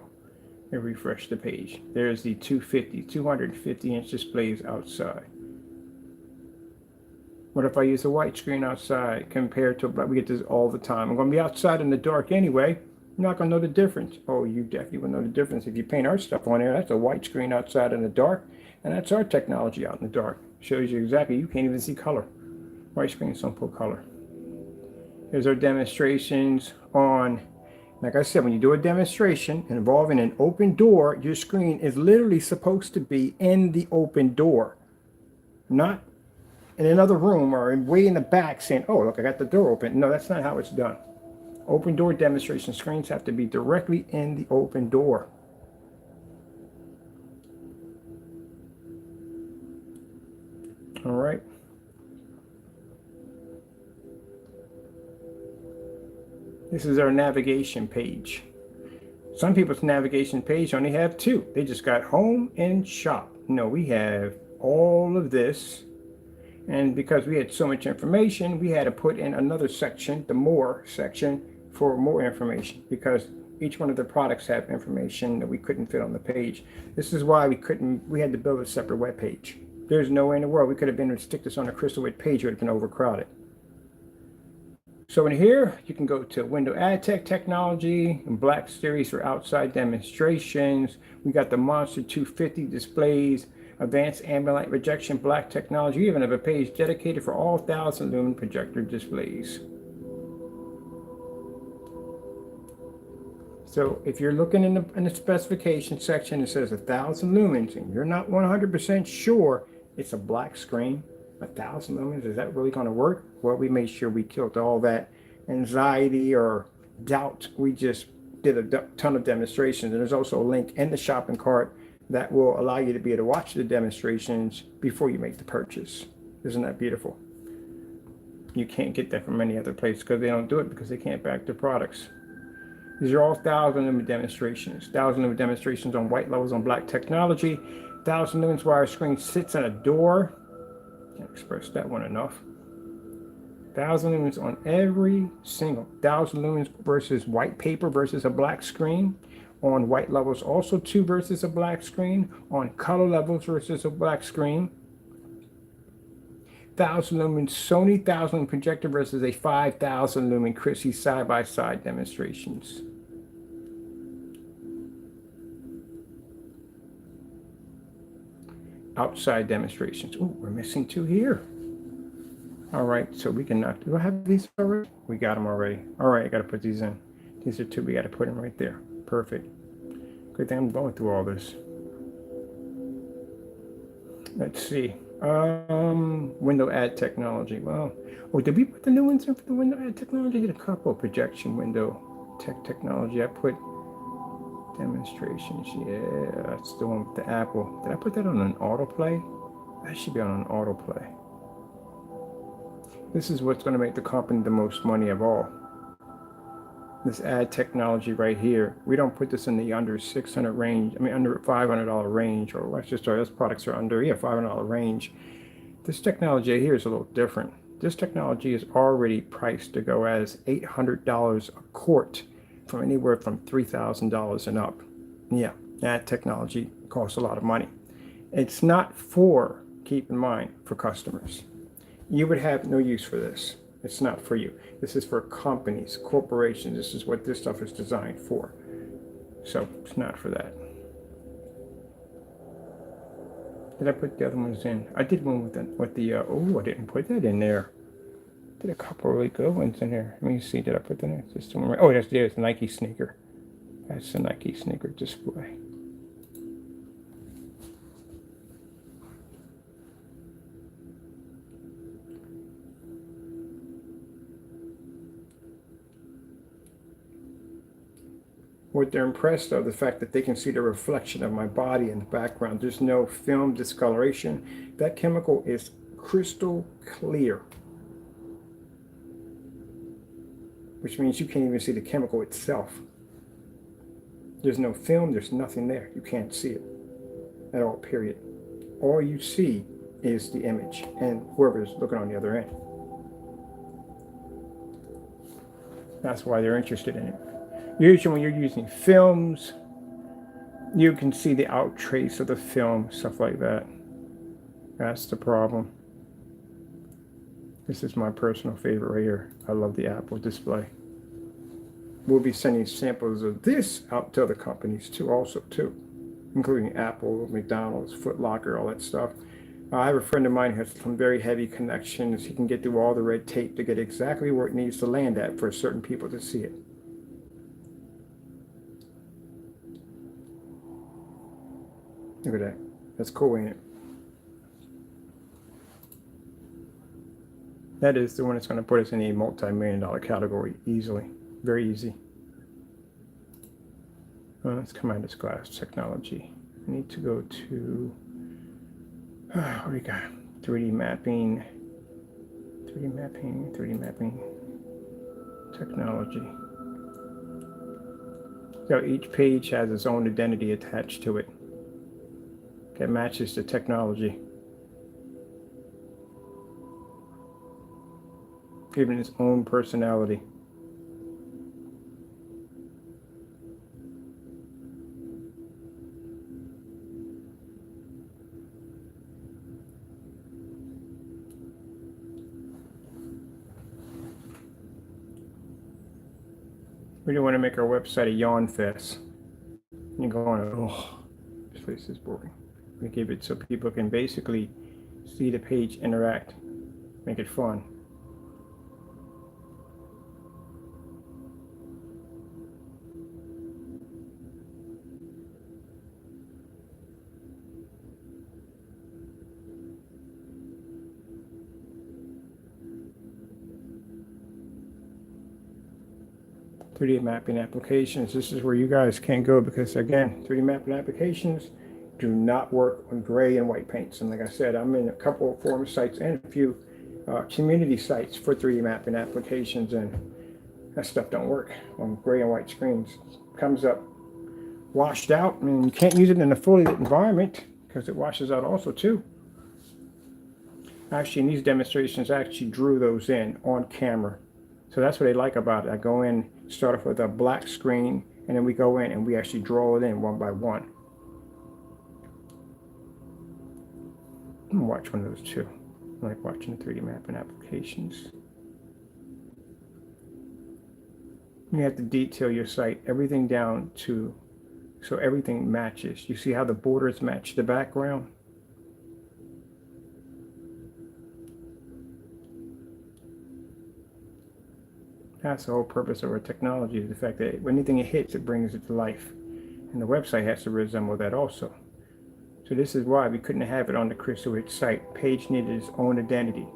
And refresh the page. There's the 250-inch displays outside. What if I use a white screen outside compared to black? We get this all the time. I'm going to be outside in the dark anyway. You're not going to know the difference. Oh, you definitely will know the difference if you paint our stuff on there. That's a white screen outside in the dark, and that's our technology out in the dark. Shows you exactly. You can't even see color. White screens don't pull color. Here's our demonstrations on. Like I said, when you do a demonstration involving an open door, your screen is literally supposed to be in the open door, not in another room or way in the back saying, oh, look, I got the door open. No, that's not how it's done. Open door demonstration screens have to be directly in the open door. All right. This is our navigation page. Some people's navigation page only have two. They just got home and shop. No, we have all of this. And because we had so much information, we had to put in another section, the more section, for more information, because each one of the products have information that we couldn't fit on the page. This is why we had to build a separate web page. There's no way in the world we could have been able to stick this on a CrystalWhite page. It would have been overcrowded. So in here, you can go to Window AdTech Technology and Black Series for outside demonstrations. We got the Monster 250 displays, Advanced Ambient Light Rejection Black Technology. We even have a page dedicated for all 1,000 lumen projector displays. So if you're looking in the specification section, it says 1,000 lumens, and you're not 100% sure it's a black screen, 1,000 lumens, is that really going to work? Well, we made sure we killed all that anxiety or doubt. We just did a ton of demonstrations, and there's also a link in the shopping cart that will allow you to be able to watch the demonstrations before you make the purchase. Isn't that beautiful? You can't get that from any other place because they don't do it because they can't back their products. These are all 1,000 lumen demonstrations. 1,000 lumen demonstrations on white levels on black technology. 1,000 lumens where our screen sits in a door. Can't express that one enough. 1,000 lumens on every single 1,000 lumens versus white paper versus a black screen. On white levels, also 2 versus a black screen. On color levels versus a black screen. 1,000 lumen Sony 1,000 lumen projector versus a 5,000 lumen Chrissy side-by-side demonstrations. Outside demonstrations. Oh, we're missing 2 here. All right, so we can knock. Do I have these already? We got them already. All right, I got to put these in. These are 2. We got to put them right there. Perfect. Good thing I'm going through all this. Let's see. Window Ad Technology. Well, oh, did we put the new ones in for the Window Ad Technology? I did a couple. Projection Window Technology. I put demonstrations. Yeah, that's the one with the Apple. Did I put that on an autoplay? That should be on an autoplay. This is what's going to make the company the most money of all. This ad technology right here. We don't put this in the under 600 range. I mean, under $500 range, or let's just start. Those products are under $500 range. This technology here is a little different. This technology is already priced to go as $800 a quart, from anywhere from $3,000 and up. Yeah, that technology costs a lot of money. It's not for, keep in mind, for customers. You would have no use for this. It's not for you. This is for companies, corporations. This is what this stuff is designed for. So it's not for that. Did I put the other ones in? I did one with the oh, I didn't put that in there. Did a couple really good ones in there. Let me see, did I put that in? Just one. Oh, there's the Nike sneaker. That's the Nike sneaker display. What they're impressed of the fact that they can see the reflection of my body in the background. There's no film discoloration. That chemical is crystal clear, which means you can't even see the chemical itself. There's no film, there's nothing there. You can't see it at all, period. All you see is the image and whoever's looking on the other end. That's why they're interested in it. Usually when you're using films, you can see the out trace of the film, stuff like that. That's the problem. This is my personal favorite right here. I love the Apple display. We'll be sending samples of this out to other companies too, including Apple, McDonald's, Foot Locker, all that stuff. I have a friend of mine who has some very heavy connections. He can get through all the red tape to get exactly where it needs to land at for certain people to see it. Look at that. That's cool, ain't it? That is the one that's going to put us in a multi-million-dollar category easily. Very easy. Let's come out of this glass technology. I need to go to, what do we got? 3D mapping technology. So each page has its own identity attached to it that matches the technology. Giving its own personality. We don't want to make our website a yawn fest. You're going, oh, this place is boring. We give it so people can basically see the page, interact, make it fun. .3D mapping applications. This is where you guys can go because, again, 3D mapping applications do not work on gray and white paints. And like I said, I'm in a couple of forum sites and a few community sites for 3D mapping applications, and that stuff don't work on gray and white screens. It comes up washed out, and you can't use it in a fully lit environment because it washes out also too. Actually, in these demonstrations, I actually drew those in on camera. So that's what they like about it. I go in, start off with a black screen, and then we go in and we actually draw it in one by one. I'm gonna watch one of those too. I like watching the 3D mapping applications. You have to detail your site, everything down to, so everything matches. You see how the borders match the background? That's the whole purpose of our technology, is the fact that when anything it hits, it brings it to life. And the website has to resemble that also. So this is why we couldn't have it on the Crystal Edge site. Page needed its own identity.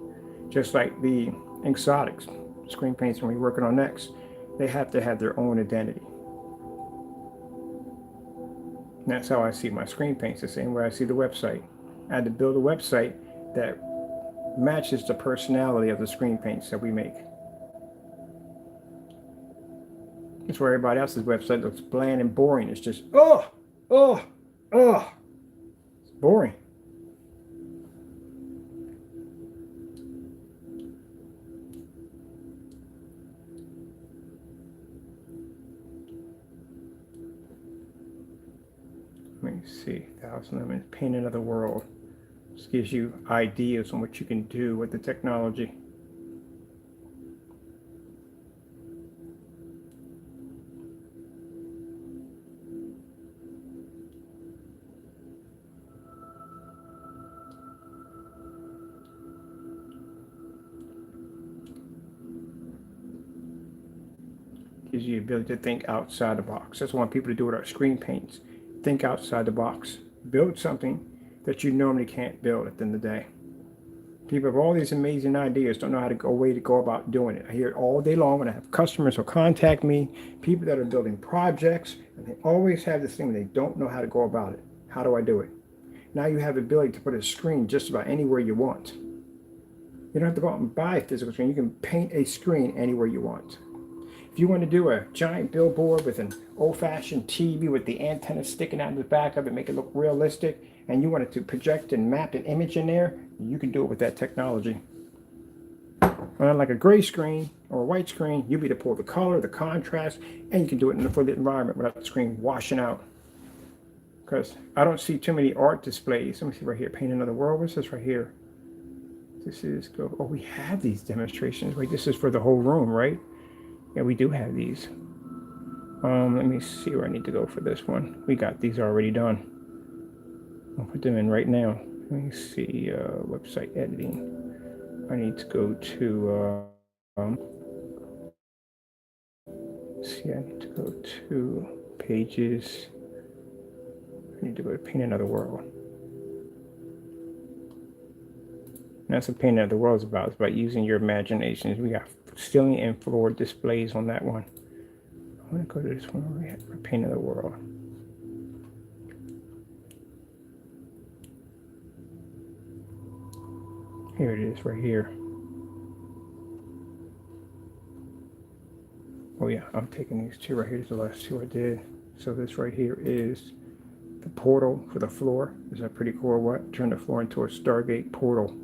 Just like the exotics, screen paints when we're working on next, they have to have their own identity. And that's how I see my screen paints, the same way I see the website. I had to build a website that matches the personality of the screen paints that we make. That's where everybody else's website looks bland and boring. It's just, oh, it's boring. me see, Thousand Lemons, Paint Another World. This gives you ideas on what you can do with the technology. Gives you the ability to think outside the box. That's what I want people to do with our screen paints. Think outside the box. Build something that you normally can't build at the end of the day. People have all these amazing ideas, don't know how to go way to go about doing it. I hear it all day long when I have customers who contact me, people that are building projects, and they always have this thing, they don't know how to go about it. How do I do it? Now you have the ability to put a screen just about anywhere you want. You don't have to go out and buy a physical screen. You can paint a screen anywhere you want. If you want to do a giant billboard with an old-fashioned TV with the antenna sticking out of the back of it, make it look realistic, and you want it to project and map an image in there, you can do it with that technology. Like a gray screen or a white screen, you'll be able to pull the color, the contrast, and you can do it for the environment without the screen washing out. Because I don't see too many art displays. Let me see right here, Paint Another World. What's this right here? This is, oh, we have these demonstrations. Wait, this is for the whole room, right? Yeah, we do have these. Let me see where I need to go for this one. We got these already done. I'll put them in right now. Let me see, website editing. I need to go to, see, I need to go to pages. I need to go to Paint Another World. And that's what Paint Another World is about. It's about using your imaginations. We got ceiling and floor displays on that one. I'm going to go to this one over here for Paint Another World. Here it is right here. Oh yeah, I'm taking these two right here. These are the last two I did. So this right here is the portal for the floor. Is that pretty cool or what? Turn the floor into a Stargate portal.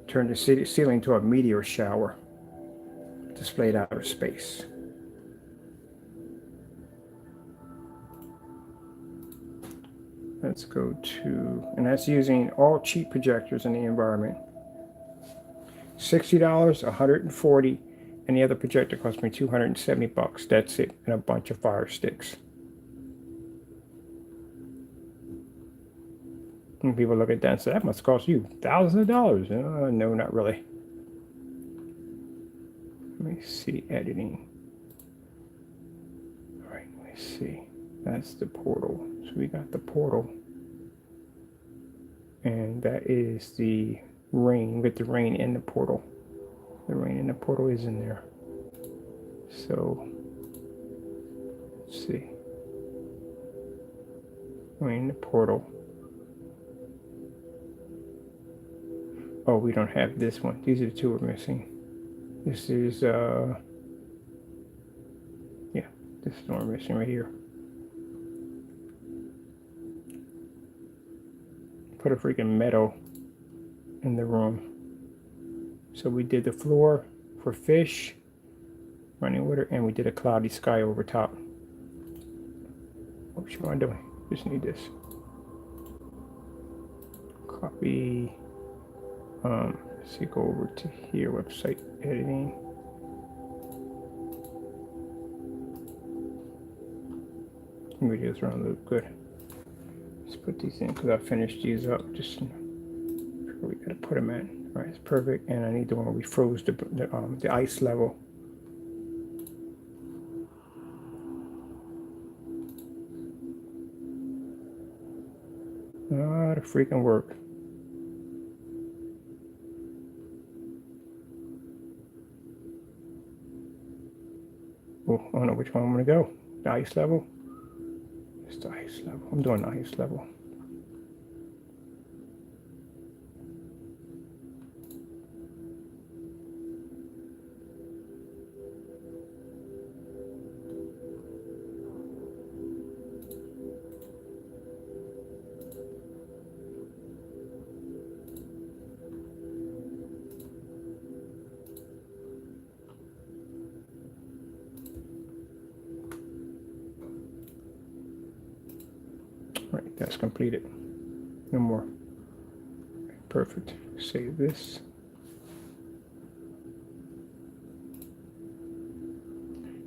Turn the ceiling to a meteor shower. Displayed outer space. Let's go to, and that's using all cheap projectors in the environment. $60, $140, and the other projector cost me $270. That's it, and a bunch of fire sticks. And people look at that and say, that must cost you thousands of dollars. No, not really. Let me see, editing. All right, let me see. That's the portal. So we got the portal. And that is the rain, with the rain in the portal. The rain in the portal is in there. So, let's see. Rain in the portal. Oh, we don't have this one. These are the two we're missing. This is, yeah, this is the one we're missing right here. Put a freaking meadow in the room. So we did the floor for fish, running water, and we did a cloudy sky over top. What am I doing? Just need this. Copy. Let's see, go over to here, website editing. Videos around loop, good. Let's put these in because I finished these up. Just where we gotta put them in. All right, it's perfect. And I need the one where we froze the ice level. A lot of freaking work. Oh, I don't know which one I'm gonna go. The ice level. It's the ice level. I'm doing the ice level. That's completed. No more. Perfect. Save this.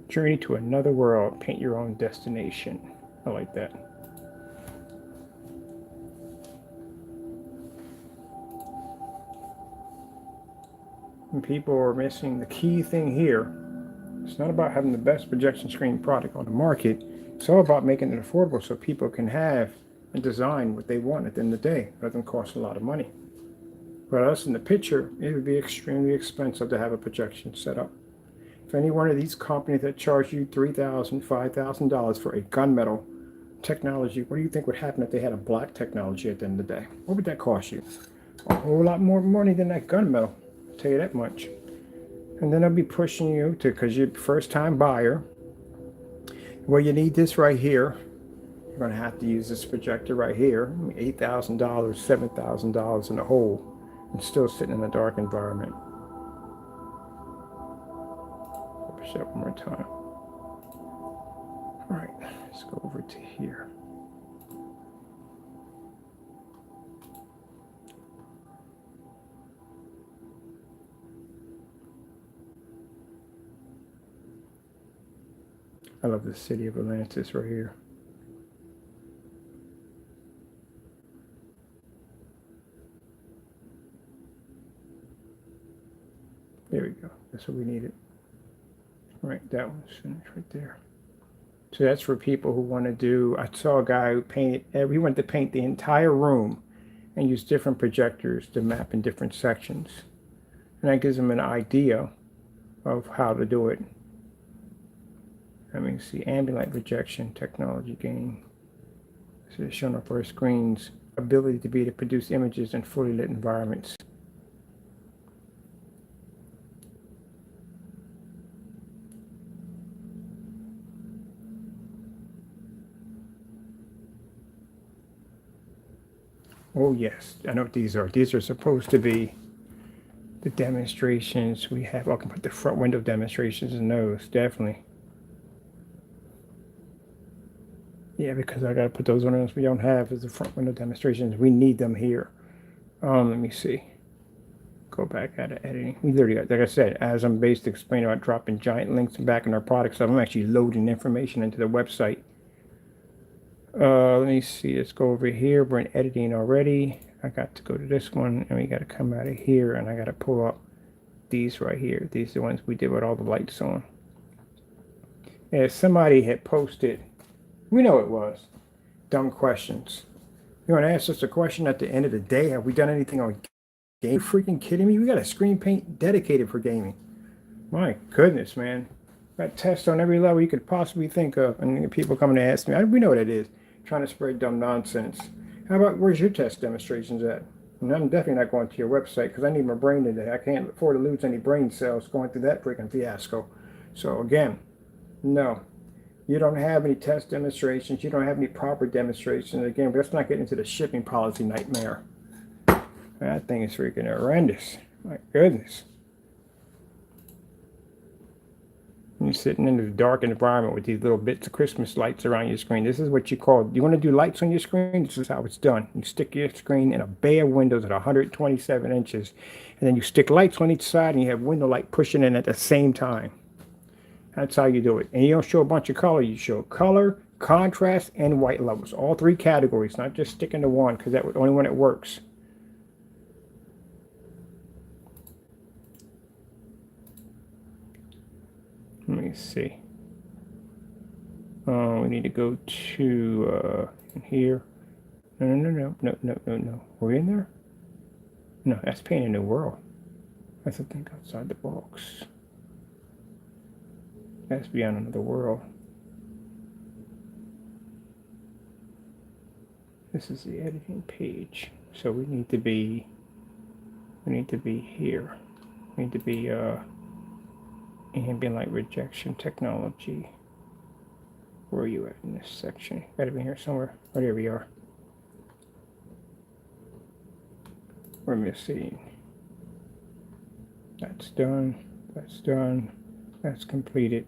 Journey to another world. Paint your own destination. I like that. And people are missing the key thing here. It's not about having the best projection screen product on the market. It's all about making it affordable so people can have and design what they want at the end of the day. It doesn't cost a lot of money. For us in the picture, it would be extremely expensive to have a projection set up. If any one of these companies that charge you $3,000, $5,000 for a gunmetal technology, what do you think would happen if they had a black technology at the end of the day? What would that cost you? A whole lot more money than that gunmetal. I'll tell you that much. And then they'll be pushing you to, because you're a first-time buyer, well, you need this right here. You're going to have to use this projector right here. $8,000, $7,000 in a hole, and still sitting in a dark environment. Push it up one more time. All right, let's go over to here. I love the city of Atlantis right here. There we go. That's what we needed. All right, that one's finished right there. So that's for people who want to do, I saw a guy who painted, he wanted to paint the entire room and use different projectors to map in different sections. And that gives them an idea of how to do it. Let me see, ambient light projection technology gain. So it's showing up our screens, ability to be to produce images in fully lit environments. Oh yes, I know what these are. These are supposed to be the demonstrations we have. I can put the front window demonstrations in those, definitely. Yeah, because I gotta put those on us. We don't have as the front window demonstrations. We need them here. Let me see. Go back out of editing. We literally got, like I said, as I'm basically explaining about dropping giant links back in our product stuff, I'm actually loading information into the website. Let me see. Let's go over here. We're in editing already. I got to go to this one, and we got to come out of here, and I got to pull up these right here. These are the ones we did with all the lights on. As somebody had posted, we know it was dumb questions. You want to ask us a question at the end of the day? Have we done anything on game? Are you freaking kidding me? We got a screen paint dedicated for gaming. My goodness, man. Got tests on every level you could possibly think of. And people coming to ask me, we know what it is. Trying to spread dumb nonsense. How about, where's your test demonstrations at? And I'm definitely not going to your website because I need my brain today. I can't afford to lose any brain cells going through that freaking fiasco. So again, no. You don't have any test demonstrations. You don't have any proper demonstrations. Again, let's not get into the shipping policy nightmare. That thing is freaking horrendous. My goodness. You're sitting in a dark environment with these little bits of Christmas lights around your screen. This is what you call, you want to do lights on your screen? This is how it's done. You stick your screen in a bay of windows at 127 inches. And then you stick lights on each side and you have window light pushing in at the same time. That's how you do it. And you don't show a bunch of color. You show color, contrast, and white levels. All three categories, not just sticking to one, because that's the only one that works. Let me see. We need to go to here. No. We're in there? No, that's painting a new world. That's a thing outside the box. That's beyond another world. This is the editing page. So we need to be here. We need to be ambient light rejection technology. Where are you at in this section? Gotta be here somewhere. Oh, there we are. We're missing. That's done. That's done. That's completed.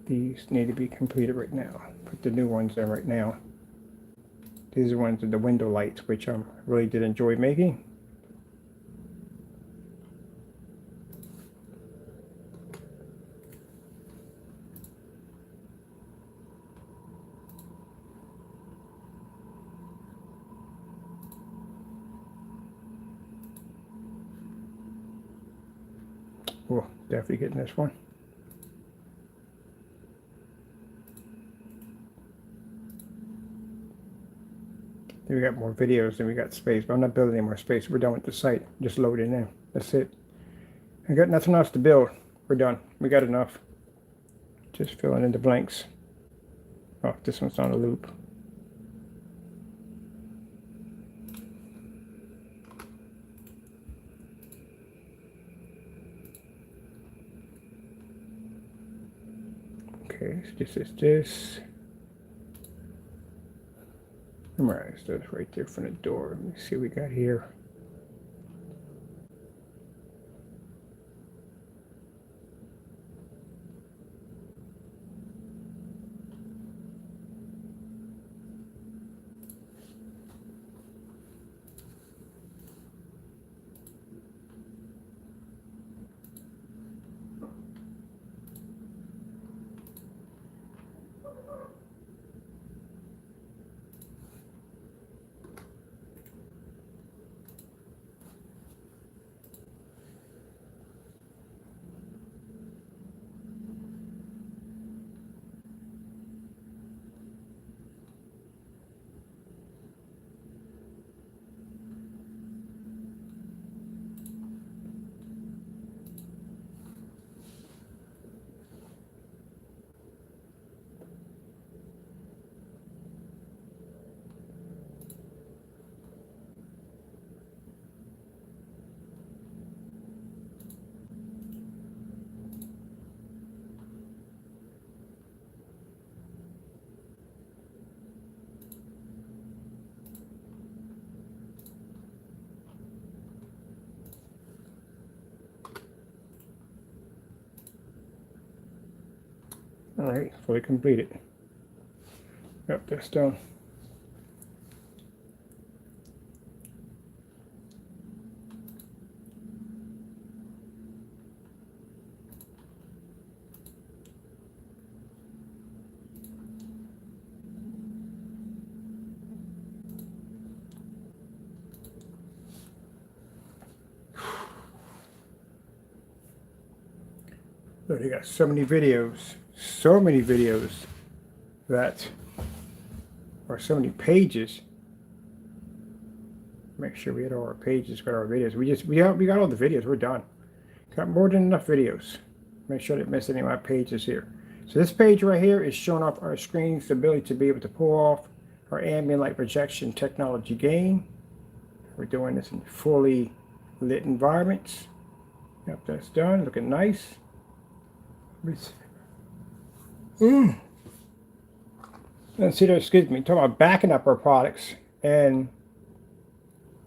These need to be completed right now. Put the new ones in right now. These are ones of the window lights, which I really did enjoy making. Oh, definitely getting this one. Then we got more videos, and we got space, but I'm not building any more space. We're done with the site. Just load it in. That's it. I got nothing else to build. We're done. We got enough. Just filling in the blanks. Oh, this one's on a loop. Okay, so this is this. Memorize those right there from the door. Let me see what we got here. All right, fully completed. Yep, that's done. Look, they got so many videos that, or so many pages. Make sure we had all our pages, got our videos. We got all the videos. We're done. Got more than enough videos. Make sure I didn't miss any of my pages here. So this page right here is showing off our screen's ability to be able to pull off our ambient light projection technology game. We're doing this in fully lit environments. Yep, that's done. Looking nice. And see, excuse me, talking about backing up our products, and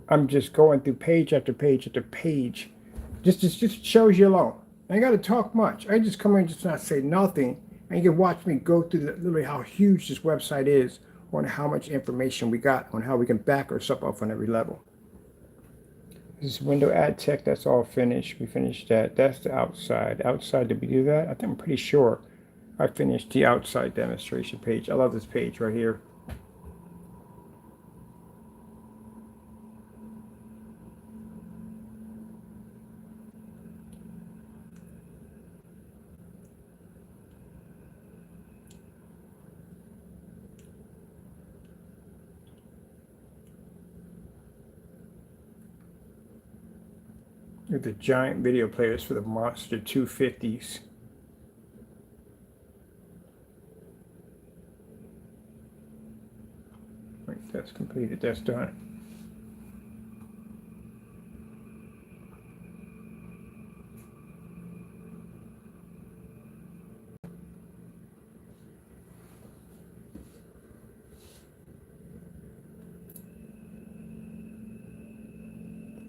I'm just going through page after page after page. Just shows you alone. I ain't got to talk much. I just come in and just not say nothing, and you can watch me go through literally how huge this website is, on how much information we got, on how we can back our stuff up on every level. This is window ad tech. That's all finished. We finished that. That's the outside. Outside, did we do that? I think I'm pretty sure I finished the outside demonstration page. I love this page right here. With the giant video players for the Monster 250s. Right, that's completed. That's done.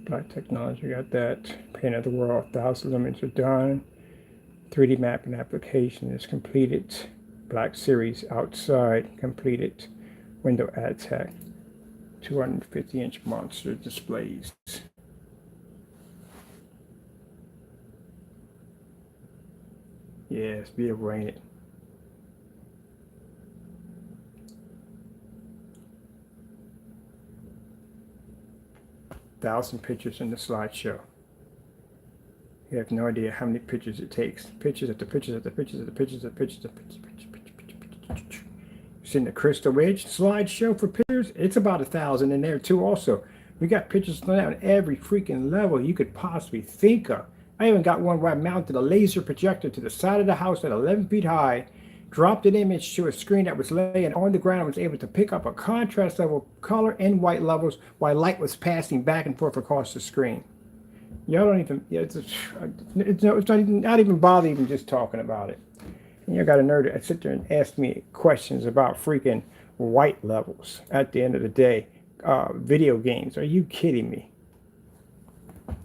Black Technology, got that. Paint of the World, 1,000 limits are done. 3D mapping application is completed. Black Series outside completed. Window ad tech. 250-inch monster displays. Yeah, it's beautiful, ain't it? Thousand pictures in the slideshow. You have no idea how many pictures it takes. Pictures after pictures after pictures after pictures after pictures after pictures. Seen the Crystal Edge slideshow for pictures? It's about 1,000 in there too also. We got pictures on every freaking level you could possibly think of. I even got one where I mounted a laser projector to the side of the house at 11 feet high, dropped an image to a screen that was laying on the ground, and was able to pick up a contrast level, color, and white levels while light was passing back and forth across the screen. Y'all don't even, it's not even bother even just talking about it. And you got a nerd that sit there and ask me questions about freaking white levels at the end of the day. Video games, are you kidding me?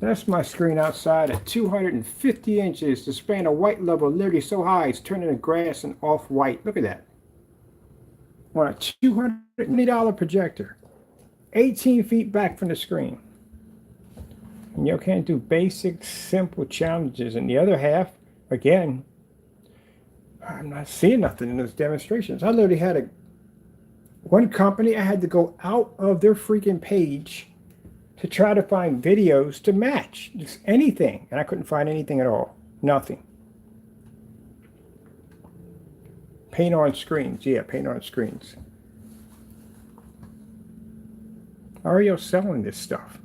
That's my screen outside at 250 inches. The span of white level literally so high it's turning the grass and off-white. Look at that. On a $220 projector. 18 feet back from the screen. And you can't do basic, simple challenges. And the other half, again, I'm not seeing nothing in those demonstrations. I literally had one company, I had to go out of their freaking page to try to find videos to match. Just anything. And I couldn't find anything at all. Nothing. Paint on screens. Yeah, paint on screens. How are you selling this stuff?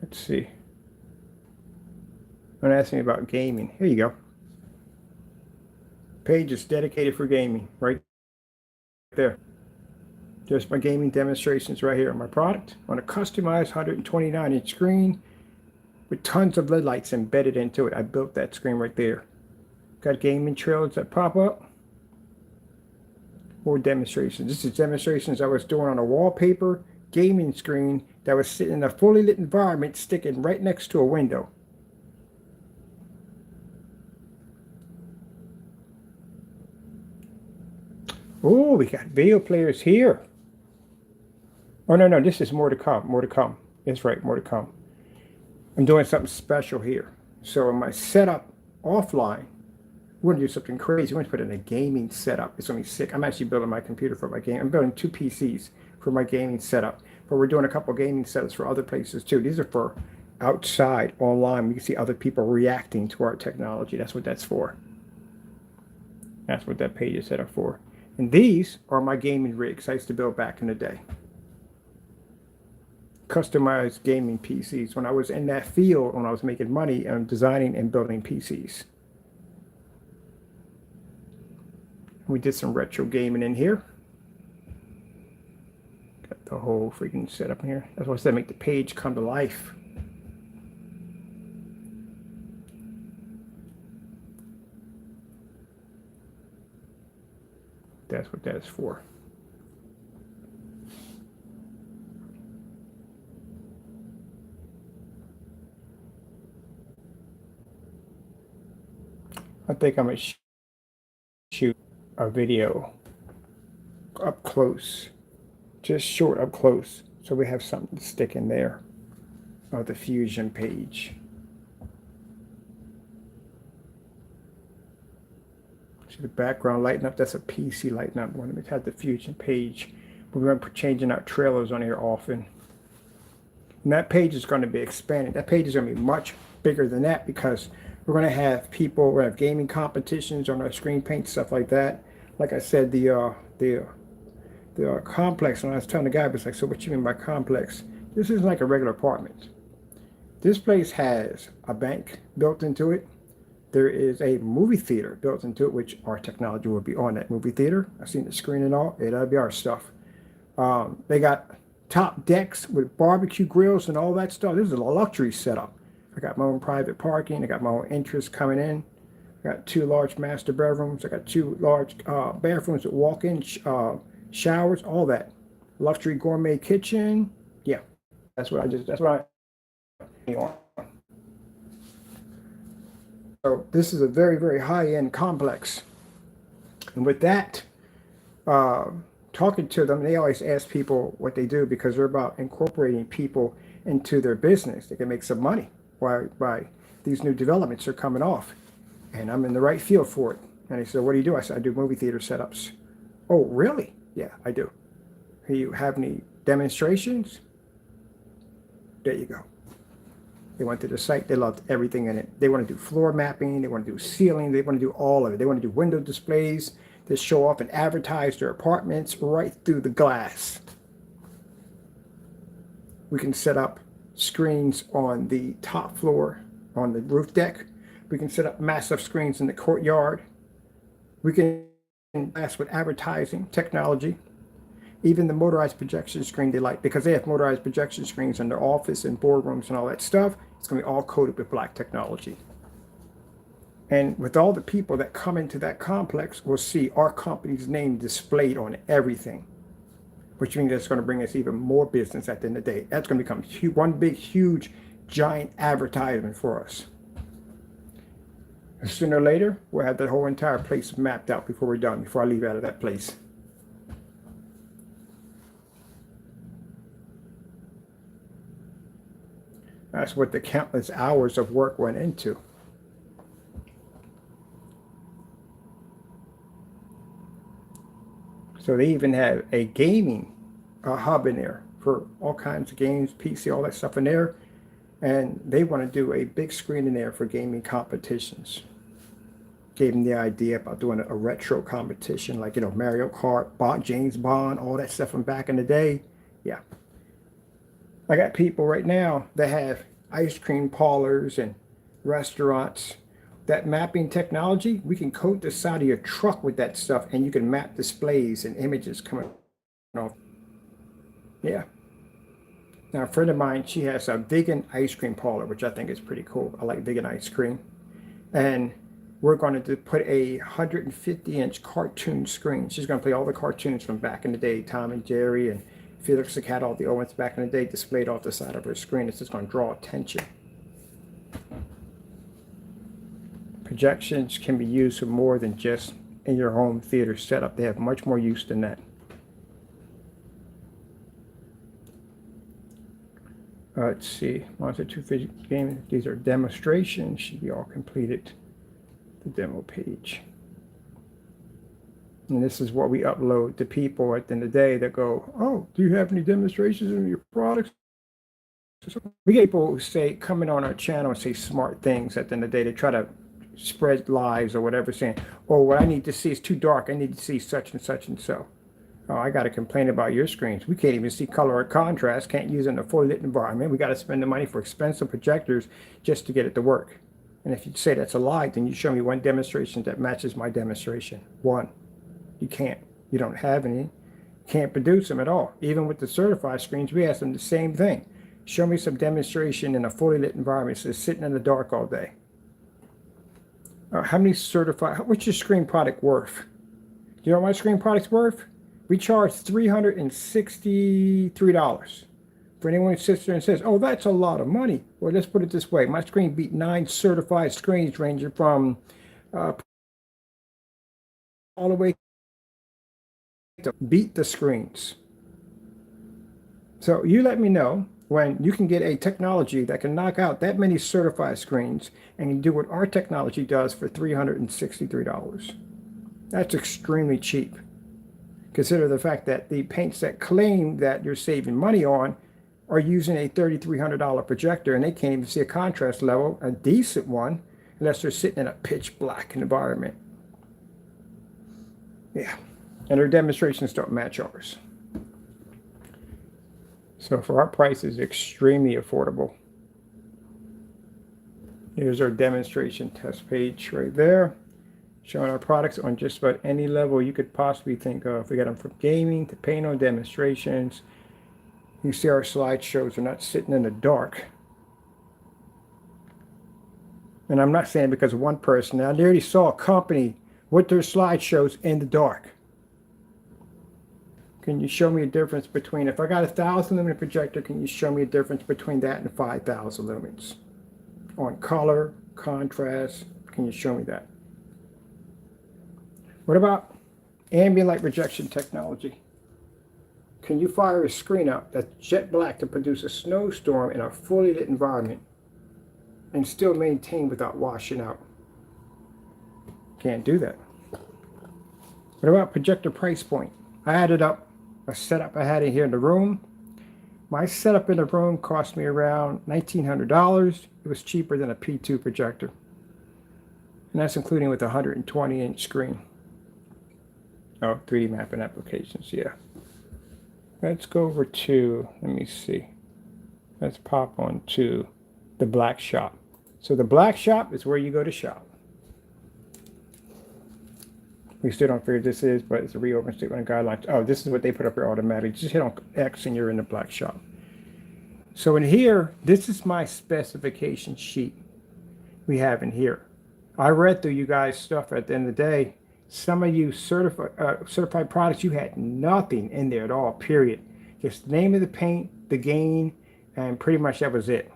Let's see. Don't ask me about gaming. Here you go. Page is dedicated for gaming. Right there. There's my gaming demonstrations right here on my product. On a customized 129-inch screen with tons of LED lights embedded into it. I built that screen right there. Got gaming trailers that pop up. More demonstrations. This is demonstrations I was doing on a wallpaper gaming screen that was sitting in a fully lit environment sticking right next to a window. Oh, we got video players here. Oh, no, this is more to come, more to come. That's right, more to come. I'm doing something special here. So in my setup offline, we're going to do something crazy. We're going to put in a gaming setup. It's going to be sick. I'm actually building my computer for my game. I'm building 2 PCs for my gaming setup. But we're doing a couple gaming setups for other places too. These are for outside, online. We can see other people reacting to our technology. That's what that's for. That's what that page is set up for. And these are my gaming rigs I used to build back in the day. Customized gaming PCs. When I was in that field, when I was making money and designing and building PCs. We did some retro gaming in here. Got the whole freaking setup in here. That's why I said make the page come to life. That's what that is for. I think I'm going to shoot a video up close, just short up close, so we have something to stick in there of the Fusion page. See the background lighting up? That's a PC lighting up. When we have the Fusion page, we're going to be changing out trailers on here often. And that page is going to be expanded. That page is going to be much bigger than that because we're going to have people, we're going to have gaming competitions on our screen paint, stuff like that. Like I said, the complex, when I was telling the guy, I was like, so what you mean by complex? This isn't like a regular apartment. This place has a bank built into it. There is a movie theater built into it, which our technology will be on that movie theater. I've seen the screen and all. It'll be our stuff. They got top decks with barbecue grills and all that stuff. This is a luxury setup. I got my own private parking. I got my own entrance coming in. I got 2 large master bedrooms. I got 2 large bathrooms with walk-in showers, all that. Luxury gourmet kitchen. Yeah, that's what I want. So this is a very, very high-end complex. And with that, talking to them, they always ask people what they do because they're about incorporating people into their business. They can make some money by these new developments are coming off. And I'm in the right field for it. And he said, what do you do? I said, I do movie theater setups. Oh, really? Yeah, I do. Do you have any demonstrations? There you go. They went to the site. They loved everything in it. They want to do floor mapping. They want to do ceiling. They want to do all of it. They want to do window displays that show off and advertise their apartments right through the glass. We can set up screens on the top floor, on the roof deck. We can set up massive screens in the courtyard. We can mess with advertising, technology, even the motorized projection screen they like, because they have motorized projection screens in their office and boardrooms and all that stuff. It's going to be all coated with black technology. And with all the people that come into that complex, we'll see our company's name displayed on everything, which means that's going to bring us even more business at the end of the day. That's going to become one big, huge, giant advertisement for us. And sooner or later, we'll have that whole entire place mapped out before we're done, before I leave out of that place. That's what the countless hours of work went into. So they even have a gaming hub in there for all kinds of games, PC, all that stuff in there. And they want to do a big screen in there for gaming competitions. Gave them the idea about doing a retro competition, like, you know, Mario Kart, James Bond, all that stuff from back in the day. Yeah. I got people right now that have ice cream parlors and restaurants. That mapping technology, we can coat the side of your truck with that stuff, and you can map displays and images coming off. Yeah. Now, a friend of mine, she has a vegan ice cream parlor, which I think is pretty cool. I like vegan ice cream. And we're going to put a 150-inch cartoon screen. She's going to play all the cartoons from back in the day, Tom and Jerry and Felix the Cat, all the old ones back in the day, displayed off the side of her screen. It's just going to draw attention. Projections can be used for more than just in your home theater setup. They have much more use than that. Let's see, Monster 250 game. These are demonstrations. Should be all completed. The demo page. And this is what we upload to people at the end of the day that go, oh, do you have any demonstrations of your products? We get people who say, coming on our channel and say smart things at the end of the day to try to spread lies or whatever, saying, oh, what I need to see is too dark. I need to see such and such and so. Oh, I got to complain about your screens. We can't even see color or contrast, can't use it in a fully lit environment. We got to spend the money for expensive projectors just to get it to work. And if you say that's a lie, then you show me one demonstration that matches my demonstration. One. You can't. You don't have any. Can't produce them at all. Even with the certified screens, we ask them the same thing. Show me some demonstration in a fully lit environment. So sitting in the dark all day. How many certified, what's your screen product worth? Do you know what my screen product's worth? We charge $363. For anyone who sits there and says, oh, that's a lot of money. Well, let's put it this way. My screen beat 9 certified screens ranging from all the way to beat the screens. So you let me know when you can get a technology that can knock out that many certified screens and can do what our technology does for $363. That's extremely cheap. Consider the fact that the paints that claim that you're saving money on are using a $3,300 projector, and they can't even see a contrast level, a decent one, unless they're sitting in a pitch black environment. Yeah, and their demonstrations don't match ours. So for our price, is extremely affordable. Here's our demonstration test page right there, showing our products on just about any level you could possibly think of. We got them from gaming to paint on demonstrations. You see our slideshows are not sitting in the dark. And I'm not saying because of one person. Now, they already saw a company with their slideshows in the dark. Can you show me a difference between, if I got a 1,000 lumen projector, can you show me a difference between that and 5,000 lumens? On color, contrast, can you show me that? What about ambient light projection technology? Can you fire a screen up that's jet black to produce a snowstorm in a fully lit environment and still maintain without washing out? Can't do that. What about projector price point? I added up a setup I had in here in the room. My setup in the room cost me around $1,900. It was cheaper than a P2 projector. And that's including with a 120-inch screen. Oh, 3D mapping applications, yeah. Let's go over to, let me see. Let's pop on to the Black Shop. So the Black Shop is where you go to shop. We still don't figure this is, but it's a reopen statement of guidelines. Oh, this is what they put up here automatically. Just hit on X and you're in the Black Shop. So in here, this is my specification sheet we have in here. I read through you guys' stuff at the end of the day. Some of you certified products, you had nothing in there at all, period. Just the name of the paint, the gain, and pretty much that was it.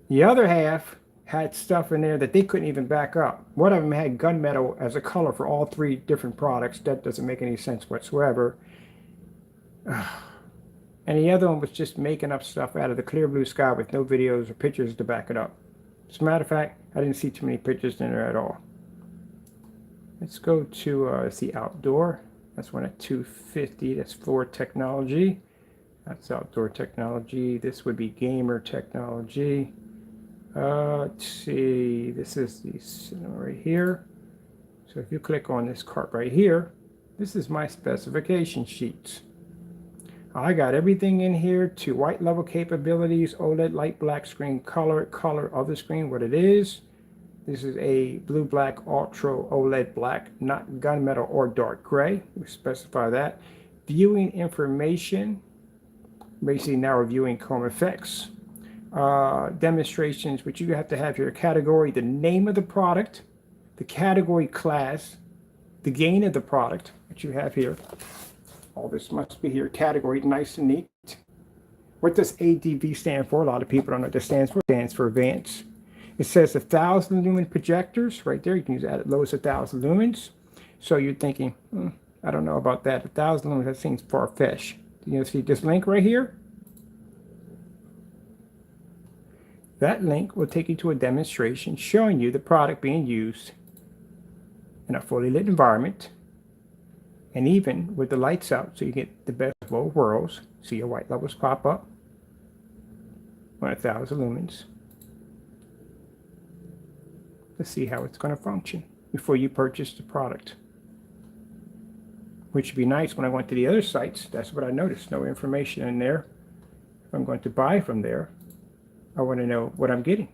The other half had stuff in there that they couldn't even back up. One of them had gunmetal as a color for all three different products. That doesn't make any sense whatsoever. And the other one was just making up stuff out of the clear blue sky with no videos or pictures to back it up. As a matter of fact, I didn't see too many pictures in there at all. Let's go to the outdoor. That's one at 250. That's floor technology. That's outdoor technology. This would be gamer technology. Let's see. This is the cinema right here. So if you click on this cart right here, this is my specification sheets. I got everything in here to white level capabilities, OLED light black screen, color of the screen, what it is. This is a blue black ultra OLED black, not gunmetal or dark gray. We specify that. Viewing information, basically now reviewing Chrome effects. Demonstrations, which you have to have your category, the name of the product, the category class, the gain of the product, which you have here. All this must be here, category, nice and neat. What does ADV stand for? A lot of people don't know what this stands for. It stands for advanced. It says 1,000 lumen projectors right there. You can use that at lowest 1,000 lumens. So you're thinking, I don't know about that. 1,000 lumens, that seems far-fetched. You see this link right here? That link will take you to a demonstration showing you the product being used in a fully lit environment, and even with the lights out, so you get the best of both worlds. See your white levels pop up on 1,000 lumens. Let's see how it's going to function before you purchase the product. Which would be nice. When I went to the other sites, that's what I noticed. No information in there. If I'm going to buy from there, I want to know what I'm getting.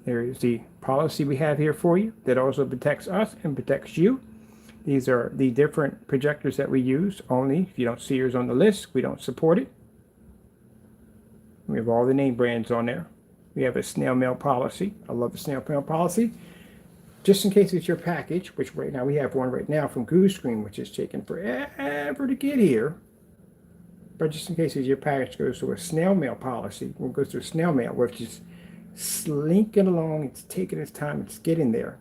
There is the policy we have here for you that also protects us and protects you. These are the different projectors that we use. Only if you don't see yours on the list, we don't support it. We have all the name brands on there. We have a snail mail policy. I love the snail mail policy. Just in case it's your package, which right now we have one right now from Goose Screen, which is taking forever to get here. But just in case your package goes to a snail mail policy, it goes to a snail mail, which is slinking along, it's taking its time, it's getting there.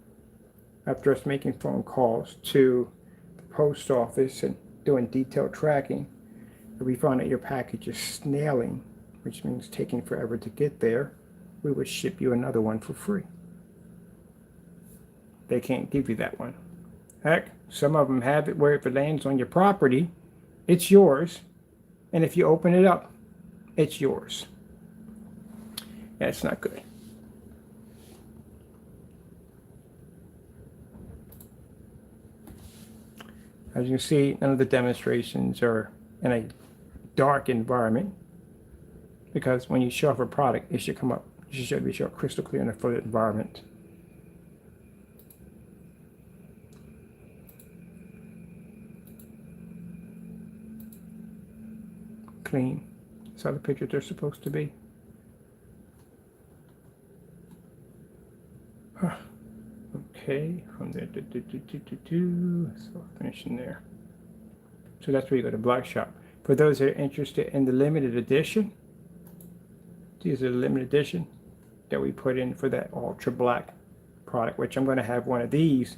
After us making phone calls to the post office and doing detailed tracking, we found that your package is snailing, which means taking forever to get there. We would ship you another one for free. They can't give you that one. Heck, some of them have it where if it lands on your property, it's yours. And if you open it up, it's yours. That's not good. As you can see, none of the demonstrations are in a dark environment, because when you show off a product, it should come up. It should be shown crystal clear in a full environment. Clean. That's how the pictures are supposed to be. Okay, from there, so finishing there. So that's where you go to Black Shop. For those that are interested in the limited edition, these are the limited edition that we put in for that ultra black product, which I'm going to have one of these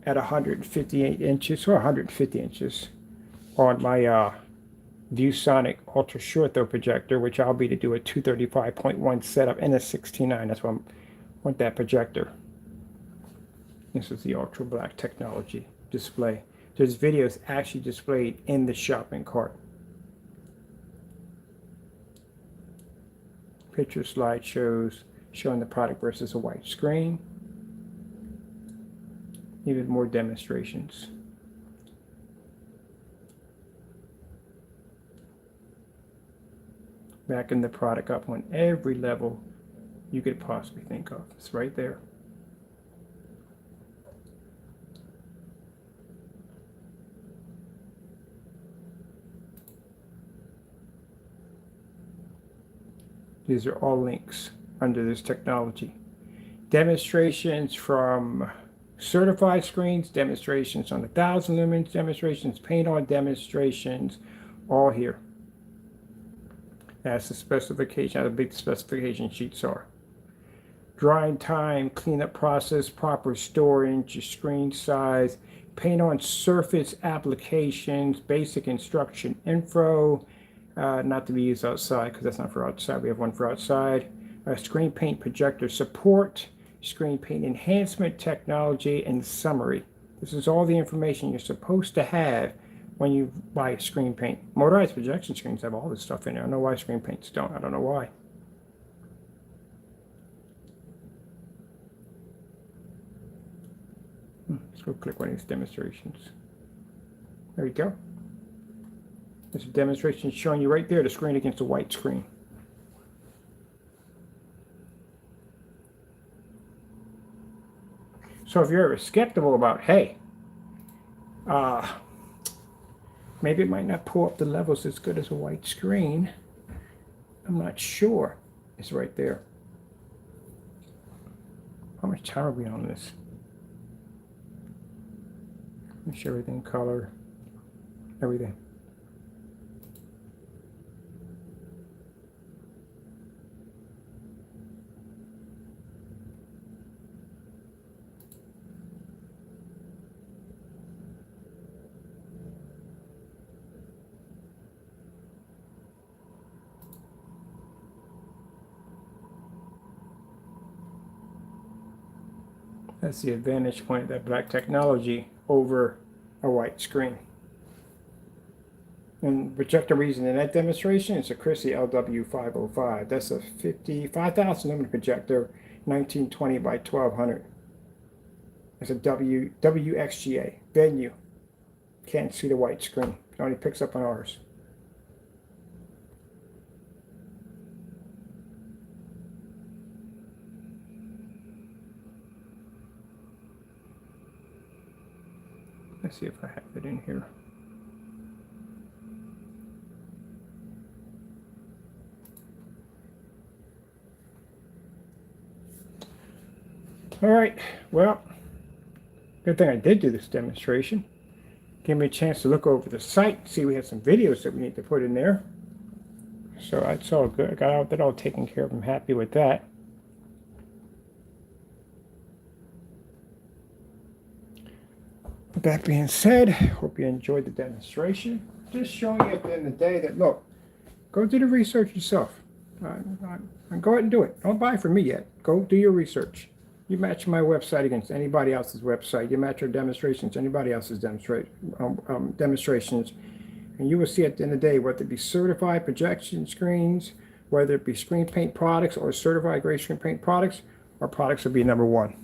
at 158 inches or 150 inches on my ViewSonic Ultra Short Throw projector, which I'll be to do a 235.1 setup and a 16:9. That's why I want that projector. This is the Ultra Black Technology display. There's videos actually displayed in the shopping cart. Picture slideshows showing the product versus a white screen. Even more demonstrations. Backing the product up on every level you could possibly think of. It's right there. These are all links under this technology. Demonstrations from certified screens, demonstrations on 1,000 lumens, demonstrations, paint-on demonstrations, all here. That's the specification, how big the specification sheets are. Drying time, cleanup process, proper storage, your screen size, paint-on surface applications, basic instruction info, not to be used outside because that's not for outside. We have one for outside. Screen paint projector support, screen paint enhancement technology, and summary. This is all the information you're supposed to have when you buy a screen paint. Motorized projection screens have all this stuff in there. I don't know why screen paints don't. I don't know why. Let's go click one of these demonstrations. There you go. There's a demonstration showing you right there the screen against the white screen. So if you're ever skeptical about, hey, maybe it might not pull up the levels as good as a white screen, I'm not sure, it's right there. How much time are we on this? Let me show everything, color, everything. That's the advantage point of that black technology over a white screen. And projector reason in that demonstration is a Chrissy LW505. That's a 55,000 lumen projector, 1920 by 1200. It's a WXGA venue. Can't see the white screen. It only picks up on ours. Let's see if I have it in here. All right, well, good thing I did do this demonstration. Gave me a chance to look over the site, see we had some videos that we need to put in there. So that's all good. I got that all taken care of. I'm happy with that. With that being said, hope you enjoyed the demonstration. Just showing you at the end of the day that, look, go do the research yourself. And go ahead and do it. Don't buy from me yet. Go do your research. You match my website against anybody else's website. You match your demonstrations, anybody else's demonstrations. And you will see at the end of the day, whether it be certified projection screens, whether it be screen paint products or certified gray screen paint products, our products will be number one.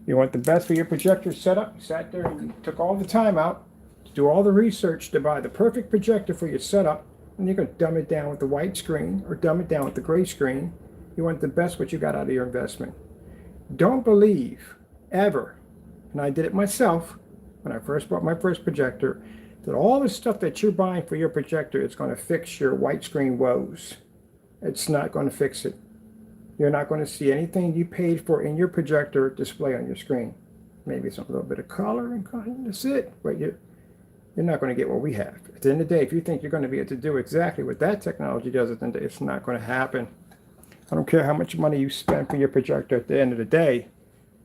You want the best for your projector setup, you sat there and took all the time out to do all the research to buy the perfect projector for your setup, and you're going to dumb it down with the white screen or dumb it down with the gray screen. You want the best what you got out of your investment. Don't believe ever, and I did it myself when I first bought my first projector, that all the stuff that you're buying for your projector is going to fix your white screen woes. It's not going to fix it. You're not going to see anything you paid for in your projector display on your screen. Maybe some little bit of color and that's it. But you're not going to get what we have. At the end of the day, if you think you're going to be able to do exactly what that technology does, then it's not going to happen. I don't care how much money you spend for your projector. At the end of the day,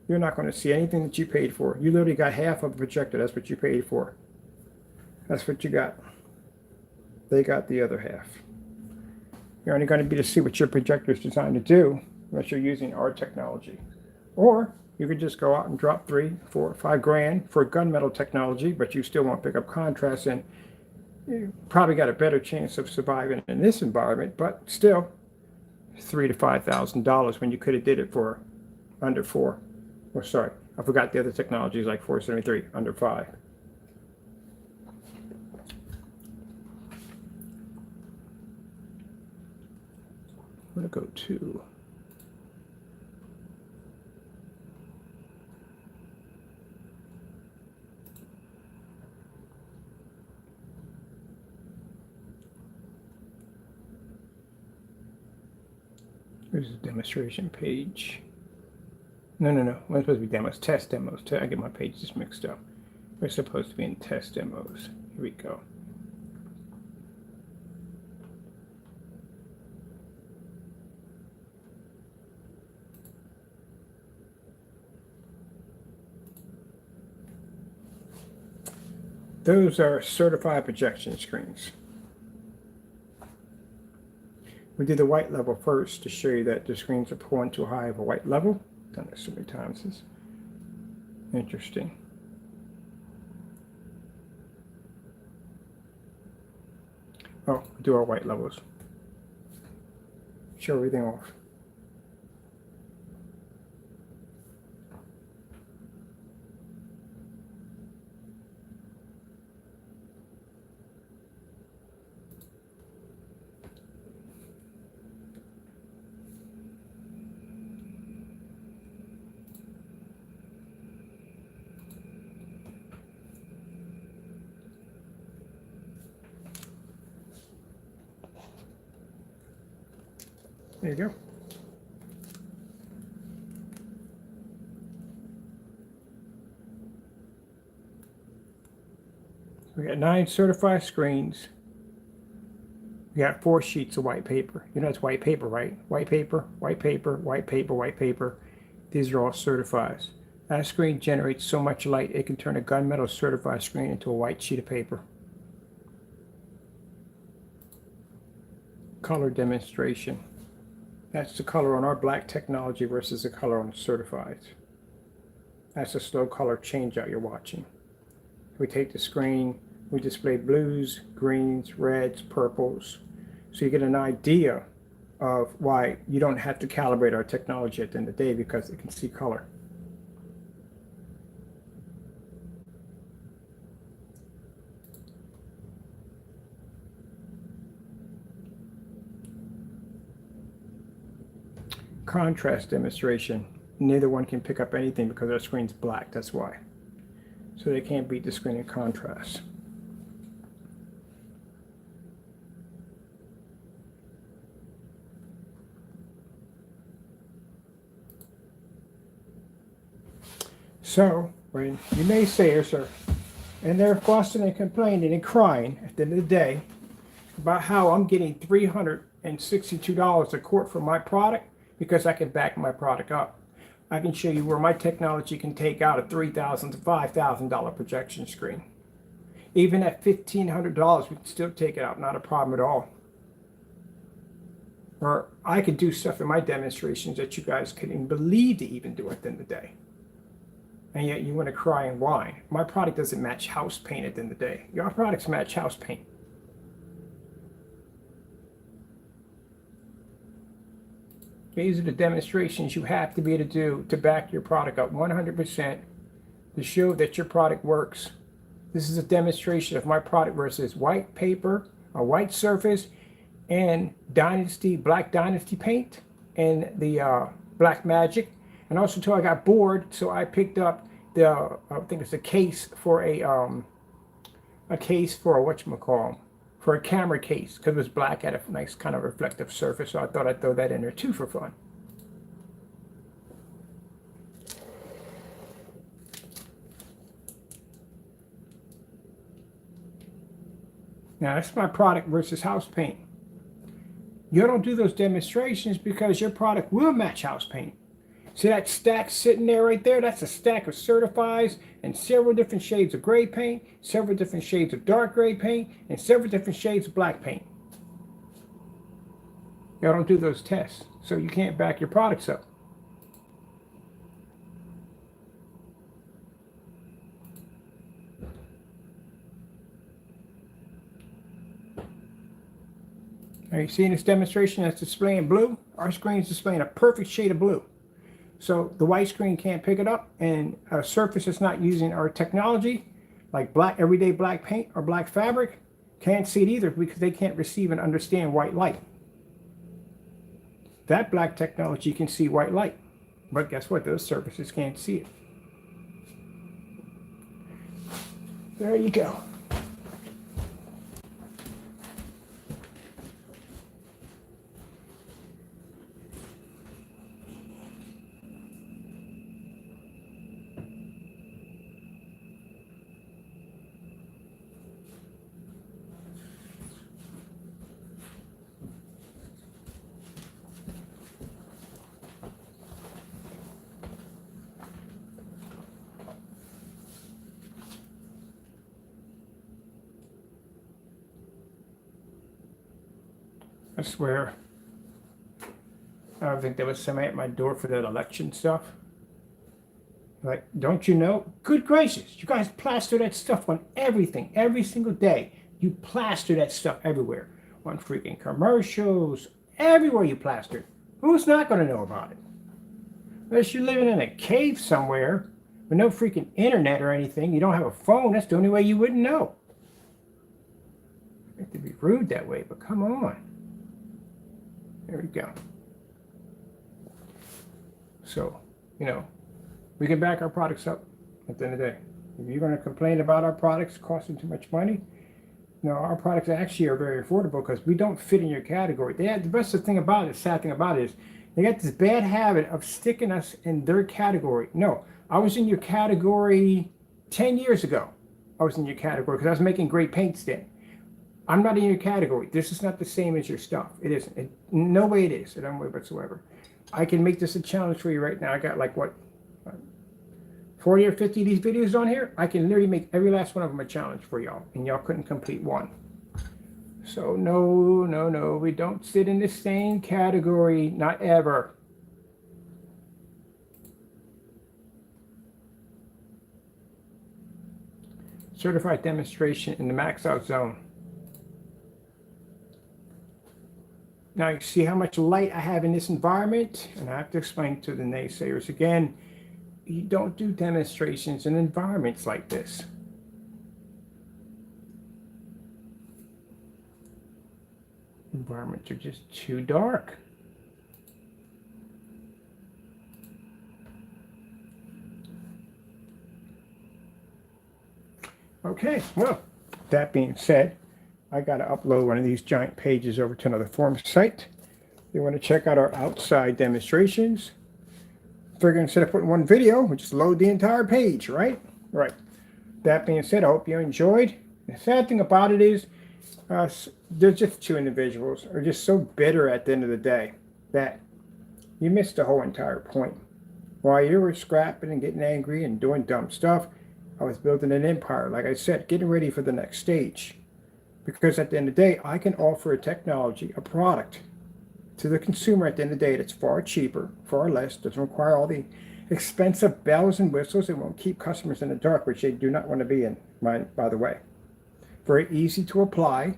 you're not going to see anything that you paid for. You literally got half of a projector. That's what you paid for. That's what you got. They got the other half. You're only going to be to see what your projector is designed to do unless you're using our technology. Or you could just go out and drop $3, $4, $5 for gunmetal technology, but you still won't pick up contrast, and you probably got a better chance of surviving in this environment, but still $3,000 to $5,000 when you could have did it for under 4. Or sorry, I forgot the other technologies like 473, under 5. I'm going to go to here's the demonstration page. No. We're supposed to be demos. Test demos. I get my pages mixed up. We're supposed to be in test demos. Here we go. Those are certified projection screens. We did the white level first to show you that the screens are pulling too high of a white level. Done this so many times. It's interesting. Oh, do our white levels. Show everything off. There you go. We got 9 certified screens. We got 4 sheets of white paper. You know it's white paper, right? White paper, white paper, white paper, white paper. These are all certified. That screen generates so much light it can turn a gunmetal certified screen into a white sheet of paper. Color demonstration. That's the color on our black technology versus the color on the certified. That's the slow color change out you're watching. We take the screen, we display blues, greens, reds, purples, so you get an idea of why you don't have to calibrate our technology at the end of the day because it can see color. Contrast demonstration. Neither one can pick up anything because our screen's black, that's why. So they can't beat the screen in contrast. So, when you may say, sir, and they're fussing and complaining and crying at the end of the day about how I'm getting $362 a quart for my product because I can back my product up. I can show you where my technology can take out a $3,000 to $5,000 projection screen. Even at $1,500, we can still take it out, not a problem at all. Or I could do stuff in my demonstrations that you guys couldn't believe to even do at the end of the day. And yet you want to cry and whine. My product doesn't match house paint at the end of the day. Your products match house paint. These are the demonstrations you have to be able to do to back your product up 100% to show that your product works. This is a demonstration of my product versus white paper, a white surface, and Black Dynasty paint, and the Black Magic. And also until I got bored, so I picked up the, I think it's a case for a whatchamacallit, for a camera case, because it was black, had a nice kind of reflective surface, so I thought I'd throw that in there too for fun. Now that's my product versus house paint. You don't do those demonstrations because your product will match house paint. See that stack sitting there right there? That's a stack of certifies and several different shades of gray paint, several different shades of dark gray paint, and several different shades of black paint. Y'all don't do those tests, so you can't back your products up. Are you seeing this demonstration that's displaying blue? Our screen is displaying a perfect shade of blue. So the white screen can't pick it up, and a surface that's not using our technology, like black, everyday black paint or black fabric, can't see it either because they can't receive and understand white light. That black technology can see white light, but guess what? Those surfaces can't see it. There you go. I swear, I think there was somebody at my door for that election stuff. Like, don't you know? Good gracious, you guys plaster that stuff on everything, every single day. You plaster that stuff everywhere. On freaking commercials, everywhere you plaster it. Who's not going to know about it? Unless you're living in a cave somewhere with no freaking internet or anything, you don't have a phone, that's the only way you wouldn't know. I hate to be rude that way, but come on. There we go. So, you know, we can back our products up at the end of the day. If you're going to complain about our products costing too much money, no, our products actually are very affordable because we don't fit in your category. The best thing about it, sad thing about it is, they got this bad habit of sticking us in their category. No, I was in your category 10 years ago. I was in your category because I was making great paints then. I'm not in your category. This is not the same as your stuff. It isn't. No way it is. In no way whatsoever. I can make this a challenge for you right now. I got like what, 40 or 50 of these videos on here? I can literally make every last one of them a challenge for y'all, and y'all couldn't complete one. So no, we don't sit in the same category, not ever. Certified demonstration in the max out zone. Now you see how much light I have in this environment, and I have to explain to the naysayers again, you don't do demonstrations in environments like this. Environments are just too dark. Okay, well, that being said, I got to upload one of these giant pages over to another forum site. You want to check out our outside demonstrations. Figure instead of putting one video, we just load the entire page, right? Right. That being said, I hope you enjoyed. The sad thing about it is, there's just two individuals are just so bitter at the end of the day that you missed the whole entire point. While you were scrapping and getting angry and doing dumb stuff, I was building an empire, like I said, getting ready for the next stage. Because at the end of the day, I can offer a technology, a product to the consumer at the end of the day that's far cheaper, far less, doesn't require all the expensive bells and whistles. It won't keep customers in the dark, which they do not want to be in, by the way. Very easy to apply.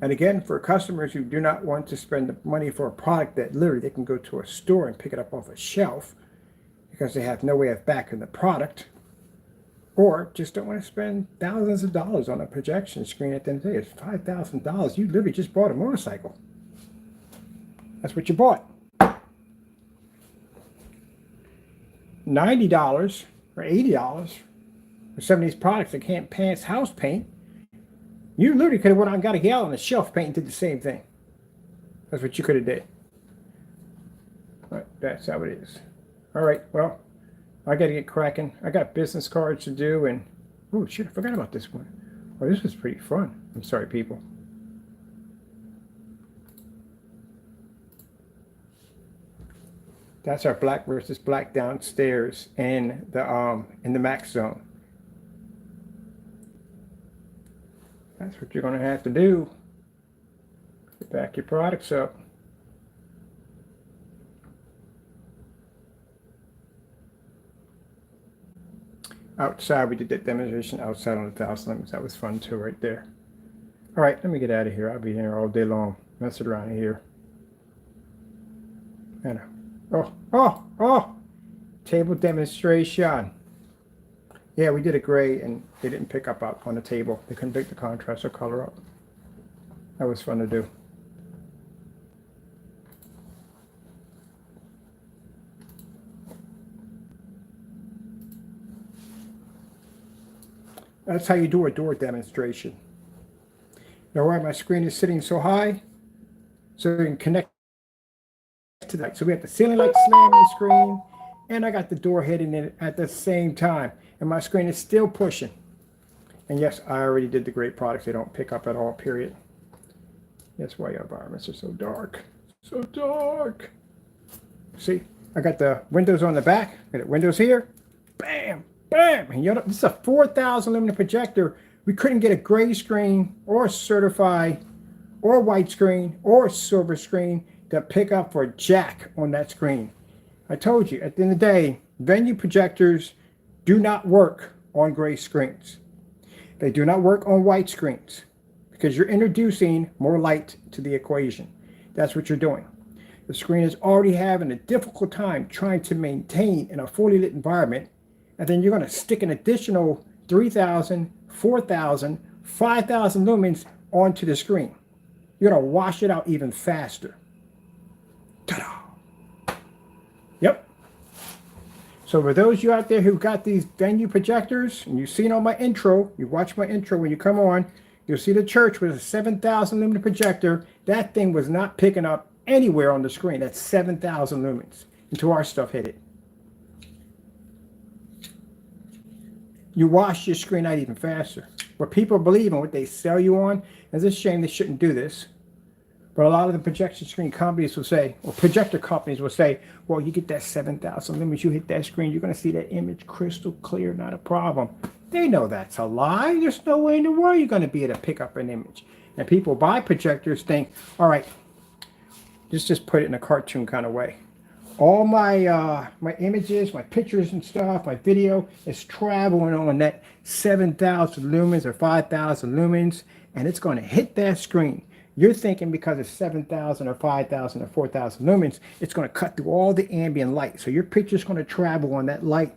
And again, for customers who do not want to spend the money for a product that literally they can go to a store and pick it up off a shelf because they have no way of backing the product, or just don't want to spend thousands of dollars on a projection screen at the end of the day. It's $5,000. You literally just bought a motorcycle. That's what you bought. $90 or $80 for some of these products that can't pass house paint. You literally could have went out and got a gallon of shelf paint and did the same thing. That's what you could have did. But that's how it is. All right, well, I got to get cracking. I got business cards to do, and oh shit, I forgot about this one. Oh, this was pretty fun. I'm sorry, people. That's our black versus black downstairs in the max zone. That's what you're going to have to do. Back your products up. Outside, we did that demonstration outside on the 1,000 lumens. That was fun too, right there. All right, let me get out of here. I'll be here all day long, messing around here. And oh, table demonstration. Yeah, we did a gray, and they didn't pick up on the table. They couldn't pick the contrast or color up. That was fun to do. That's how you do a door demonstration. Now, why my screen is sitting so high, so you can connect to that. So we have the ceiling light slamming the screen, and I got the door hitting it at the same time, and my screen is still pushing. And yes, I already did the great products. They don't pick up at all, period. That's why your environments are so dark. So dark. See, I got the windows on the back. I got windows here. Bam, bam. And you know, this is a 4,000 lumen projector. We couldn't get a gray screen or certify or white screen or silver screen to pick up for jack on that screen. I told you, at the end of the day, venue projectors do not work on gray screens. They do not work on white screens because you're introducing more light to the equation. That's what you're doing. The screen is already having a difficult time trying to maintain in a fully lit environment, and then you're going to stick an additional 3,000, 4,000, 5,000 lumens onto the screen. You're going to wash it out even faster. Ta-da! Yep. So for those of you out there who got these venue projectors, and you've seen on my intro, you watch my intro when you come on, you'll see the church with a 7,000 lumen projector. That thing was not picking up anywhere on the screen. That's 7,000 lumens until our stuff hit it. You wash your screen out even faster. What people believe and what they sell you on, it's a shame they shouldn't do this. But a lot of the projection screen companies will say, or projector companies will say, well, you get that 7,000 lumens, you hit that screen, you're going to see that image crystal clear, not a problem. They know that's a lie. There's no way in the world you're going to be able to pick up an image. And people buy projectors think, all right, just put it in a cartoon kind of way. All my my images, my pictures and stuff, my video is traveling on that 7,000 lumens or 5,000 lumens, and it's going to hit that screen. You're thinking because it's 7,000 or 5,000 or 4,000 lumens, it's going to cut through all the ambient light. So your picture's going to travel on that light.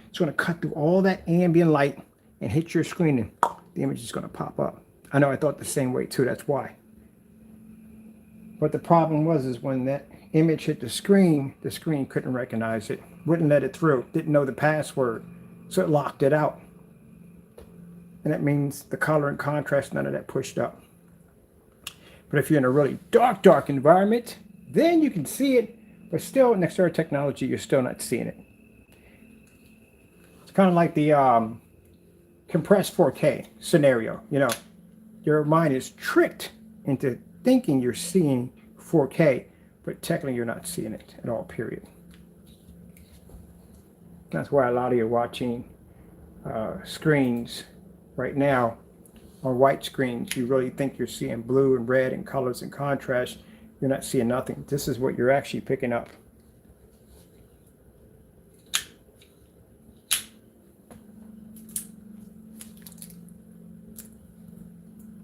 It's going to cut through all that ambient light and hit your screen, and the image is going to pop up. I know I thought the same way too. That's why. But the problem was is when that image hit the screen couldn't recognize it, wouldn't let it through, didn't know the password, so it locked it out. And that means the color and contrast, none of that pushed up. But if you're in a really dark environment, then you can see it, but still next to our technology, you're still not seeing it. It's kind of like the compressed 4K scenario. You know, your mind is tricked into thinking you're seeing 4K, but technically you're not seeing it at all, period. That's why a lot of you are watching screens right now, on white screens, you really think you're seeing blue and red and colors and contrast. You're not seeing nothing. This is what you're actually picking up.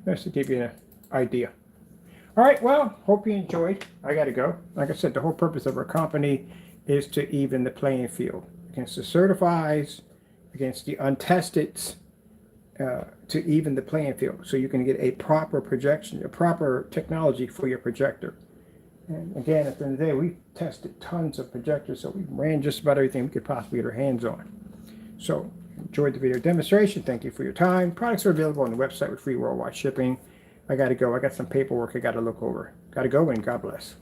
Just to give you an idea. All right, well, hope you enjoyed. I got to go. Like I said, the whole purpose of our company is to even the playing field against the certifies, against the untested, to even the playing field, so you can get a proper projection, a proper technology for your projector. And again, at the end of the day, we've tested tons of projectors, so we ran just about everything we could possibly get our hands on. So, enjoyed the video demonstration. Thank you for your time. Products are available on the website with free worldwide shipping. I got to go. I got some paperwork I got to look over. Got to go, and God bless.